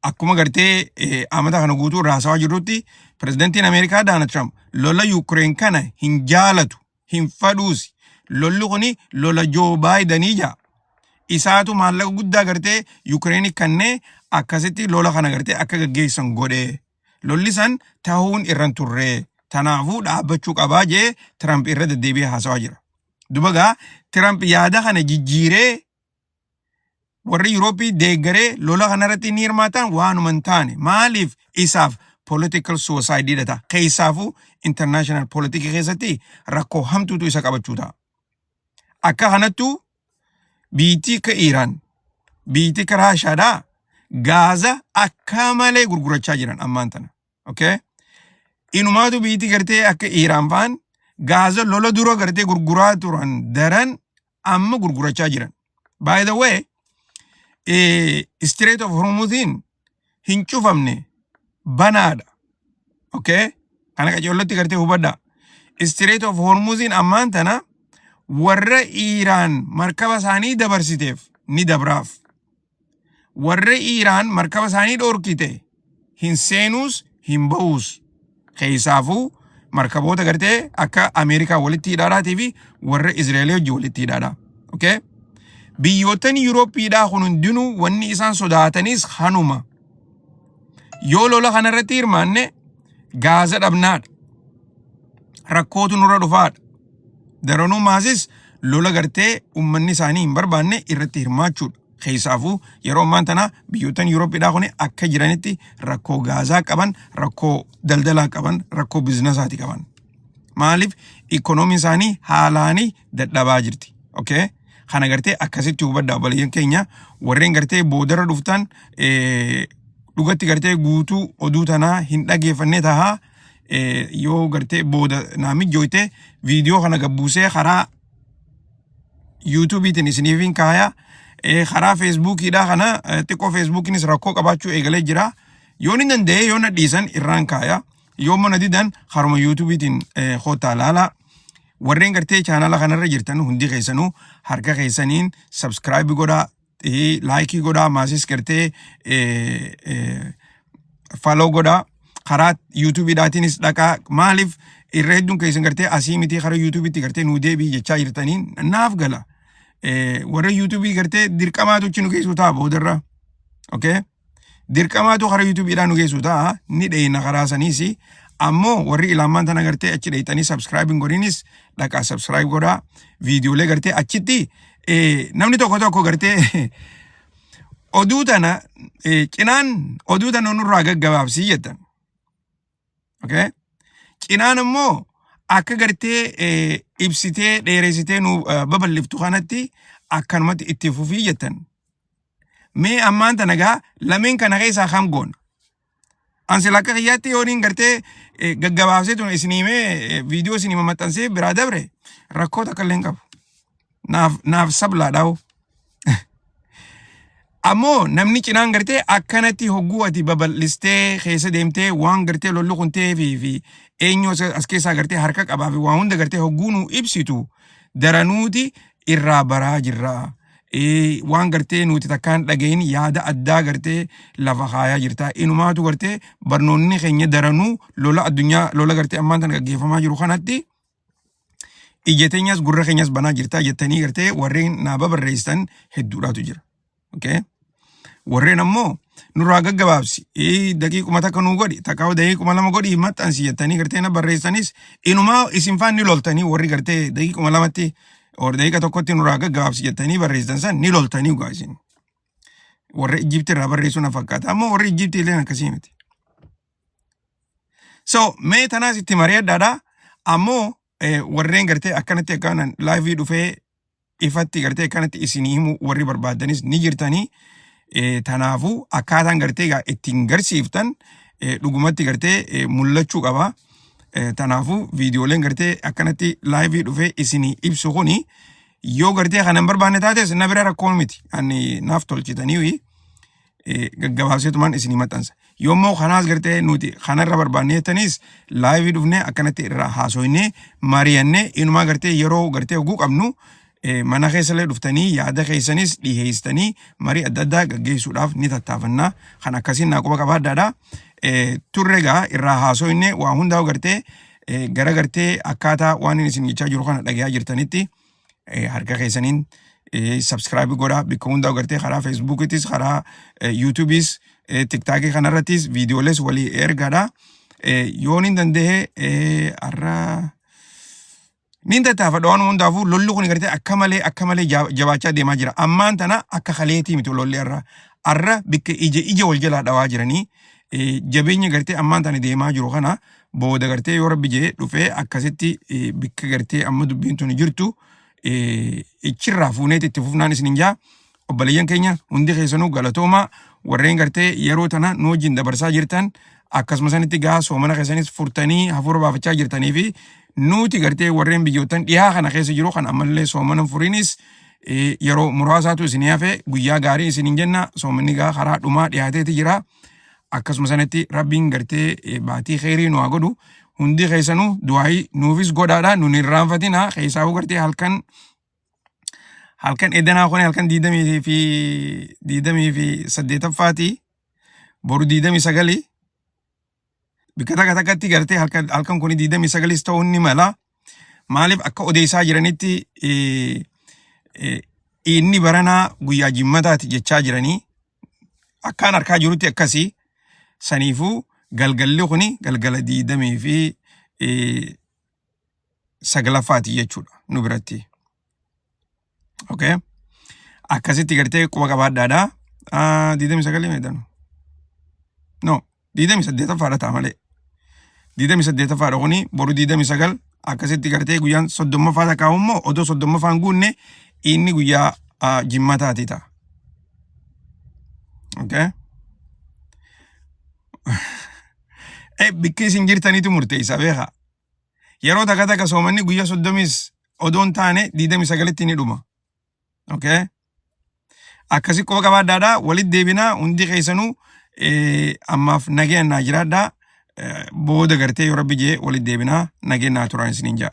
Akkuma gartee amata kana guutuu raasawaa jirrutti pirezidantiin Ameerikaa Donald Trump lola Ukraine kana hin jaalatu, hin fadhuusi. Lolli kuni lola Joe Biden jaa. Isaatu maallaqa guddaa gartee Ukraine kannee akkasitti lola kana gartee akka gaggeessan godhe. Lolli san ta'uun irran turre. Tanaafuu dhaabbachuu qabaa jee Trump irra deddeebi'ee haasawaa jira. Dubagaa Trump yaada kana jijjiiree warri Yuurooppii deeggaree lola kanarratti ni hirmaatan waanuma hin taane. Maaliif isaaf political suicide dha. Keessaafuu international politics keessatti rakkoo hamtuutu isa qabachuu ta'a. Akka kanattuu biitii ka Iraan, biitii ka Raashaadhaa gaaza akka malee gurgurachaa jiran ammaan tana. Okay? Inumaatu biitii gartee akka Iraan faan gaaza lola dura gartee gurguraa turan daran amma gurgurachaa jiran. By the way, Strait of Hormuzin hin cufamne banaadha. Okay? Kana qajeellotti gartee hubadha. Strait of Hormuzin ammaan tana warra Iraan markaba isaanii dabarsiteef ni dabraaf. Warra Iraan markaba isaanii dhorkite hin seenuus hin ba'uus. Keessaafuu markaboota gartee akka Ameerikaa walitti hidhaadhaatii fi warra Izraa'eelii wajji walitti hidhaadha. Okay? Biyyoottan Yuurooppiidhaa kun hundinuu wanni isaan sodaatanis hanuma. Yoo lola kanarratti hirmaanne gaaza dhabnaadha. Rakkootu nurra dhufaadha. Daranuu maasis lola gartee ummanni isaanii hin barbaanne irratti hirmaachuudha. Keessaafuu yeroo ammaan tana biyyoottan Yuurooppiidhaa kun akka jiranitti rakkoo gaazaa qaban, rakkoo daldalaa qaban, rakkoo biizinasaati qaban. Maaliif ikoonomiin isaanii haalaanii dadhabaa jirti. Okay? Kana gartee akkasitti hubadhaa obboleeyyan keenya warreen gartee boodarra dhuftan dhugatti gartee guutuu oduu tanaa hin dhageeffannee tahaa yoo gartee booda naami jooyte viidiyoo kana gabbuusee karaa YouTube'iitiin isiniifin kaayaa karaa Facebook'idhaa kana xiqqoo Facebook'inis rakkoo qabaachuu eegalee jira. Yoo ni danda'e yoo na dhiisan irraan kaayaa yoo mana didan haruma YouTube'iitiin hootaa laalaa. Warreen gartee chaanala kanarra jirtan hundi keessanuu harka keessaniin subscribe godhaa, like godhaa, maasis gartee follow godhaa. Karaa YouTube'idhaatiinis dhaqaa. Maaliif irra hedduun keessan gartee asii miti karaa YouTube'itti gartee nuu deebii jechaa jirtaniin naaf gala. Warra YouTube'ii gartee dirqamaatu nu geessu ta'a boodarra. Okay? Dirqamaatu karaa YouTube'idhaan nu geessu ta'a ni dheeyna karaa saniisi. Ammoo warri ilaamaan tana gartee achi dheeytanii subscribing godhinis dhaqaa subscribe godhaa. Viidiyoolee gartee achitti namni tokko gartee oduu tana cinaan oduu tana nurraa gaggabaabsii jettan. Okay? Cinaan ammoo akka gartee ibsitee dheereessitee nu babal'iftu kanatti akkanumatti itti fufii jettan. Mee ammaan tana gaa lameen kana keessaa kam goona? Ansi lakka kiyyaatti yooniin gartee gaggabaabsee tun isiniimee viidiyoo isinima maxxansee biraa dabre rakkoo takka illee hin qabu. Naaf sablaadhaa'u. Ammoo namni cinaan gartee akkanatti hogguu ati babal'istee keessa deemtee waan gartee lollu kuntee fi eenyu as keessaa gartee harka qabaa fi waan hunda gartee hogguu nu ibsitu daranuuti irraa baraa jirra. Waan gartee nuti takkaan dhagayin yaada addaa gartee lafa kaayaa jirta. Inumaatu gartee barnoonni keenya daranuu lola addunyaa lola gartee ammaan tana gaggeeffamaa jiru kanatti ijjateenyas gurra keenyas banaa jirta jettanii gartee warreen naa babarreessitan hedduudhaatu jira. Okay? Warreen ammoo nurraa gaggabaabsi daqiiquma takka nuu godhi takka daqiiquma lama godhi maxxansi jettanii gartee na barreessanis inumaa isin faan ni loltanii warri gartee daqiiquma lamatti daqiiqa tokkotti nurraa gaggabaabsi jettanii barreessitan san ni loltanii ugaa isin. Warra Ijjipti irraa barreessuu na fakkaata. Ammoo warri Ijjipti illee akkasii miti. So mee tanaas itti mari'adhaadha. Ammoo warreen gartee akkanatti akkaan laayivii dhufee ifatti gartee akkanatti isinii himu warri barbaadanis ni jirtanii. Tanaafuu akkaataan gartee ittiin garsiiftan dhugumatti gartee mul'achuu qaba. Tanaafuu viidiyooleen gartee akkanatti laayivii dhufee isinii ibsu kuni yoo gartee kana hin barbaanne taates na bira rakkoon miti. Ani naaf tolchitanii gaggabaabseetumaan isinii maxxansa. Yoommoo kanaas gartee nuti kanarra barbaanne jettanis laayivii dhufnee akkanatti irraa haasoynee mari'annee inumaa gartee yeroo gartee hoguu qabnu mana keessallee dhuftanii yaada keessanis dhiheessitanii marii adda addaa gaggeessuudhaaf ni tattaafannaa. Kan akkasiin naa quba qabaadhaadha. Turreegaa irraa haasoynee waa hundaa gartee gara gartee akkaataa waan isin jechaa jiru kana dhagayaa jirtanitti harka keessaniin subscribe godhaa bakka hundaa gartee karaa Facebookittis karaa YouTube'is TikTokii kanarrattis viidiyooles walii ergaadha. Yoon hin danda'e arraa nin tattaafadha waan hundaafuu lolli kun gartee akka malee jabaachaa deemaa jira. Ammaan tana akka kaleetii miti lolli arra bakka ija wal jalaa dhawaa jiranii jabeenya gartee ammaan tana deemaa jiru kana booda gartee yoo rabbi jee dhufee akkasitti bakka gartee amma dubbiin tuni jirtu ichirraa fuuneeti itti fufnaan isinin jaa. Obboleeyyan keenya hundi keessanuu galatooma warreen gartee yeroo tana nu wajjin dabarsaa jirtan akkasuma sanitti gaa soomana keessanis furtanii hafuura baafachaa jirtanii fi nuti gartee warreen biyyootan dhihaa kana keessa jiru kan ammallee soomana furiinis yeroo muraasaatu isinii hafe guyyaa gaarii isinin jenna. Soomanni gaa karaa dhumaa dhiyaateeti jira. Akkasuma sanatti rabbiin gartee baatii khairii nu haa godhu. hundi keessanuu du'aayi nuufis godhaadha nun irraanfatina keessaa gartee halkan edanaa kun halkan 28 boru 29 bikka takkatti gartee halkan kun 29 ta'uu ni mala maaliif akka odeessaa jiranitti inni baranaa guyyaa jimmataati jechaa jiranii akkaan harkaa jirutti akkasii saniifuu galgalli kuni galgala 29 jechuudha nu biratti. Okay. Akkasitti gartee quba qabaadhaadha. 29 meedanu. No, 28 faadha ta'a malee. 28 faadha kuni boru 29 akkasitti gartee guyyaan 30 faadha kaa'ummoo odoo 30 faan guunne inni guyyaa jimmataati ta'a. Okay. Bikki isin jirtaniitu murteessa beekaa. Yeroo takka soomanni guyyaa 30 odoon taane 29tti ni dhuma. Okay. Akkasi quba qabaadhaadha walitti deebinaa hundi keessanuu ammaaf nageenyaa jiraadhaa booda gartee yoo rabbi jee walitti deebinaa nageenyaa turaan isiniin jaa.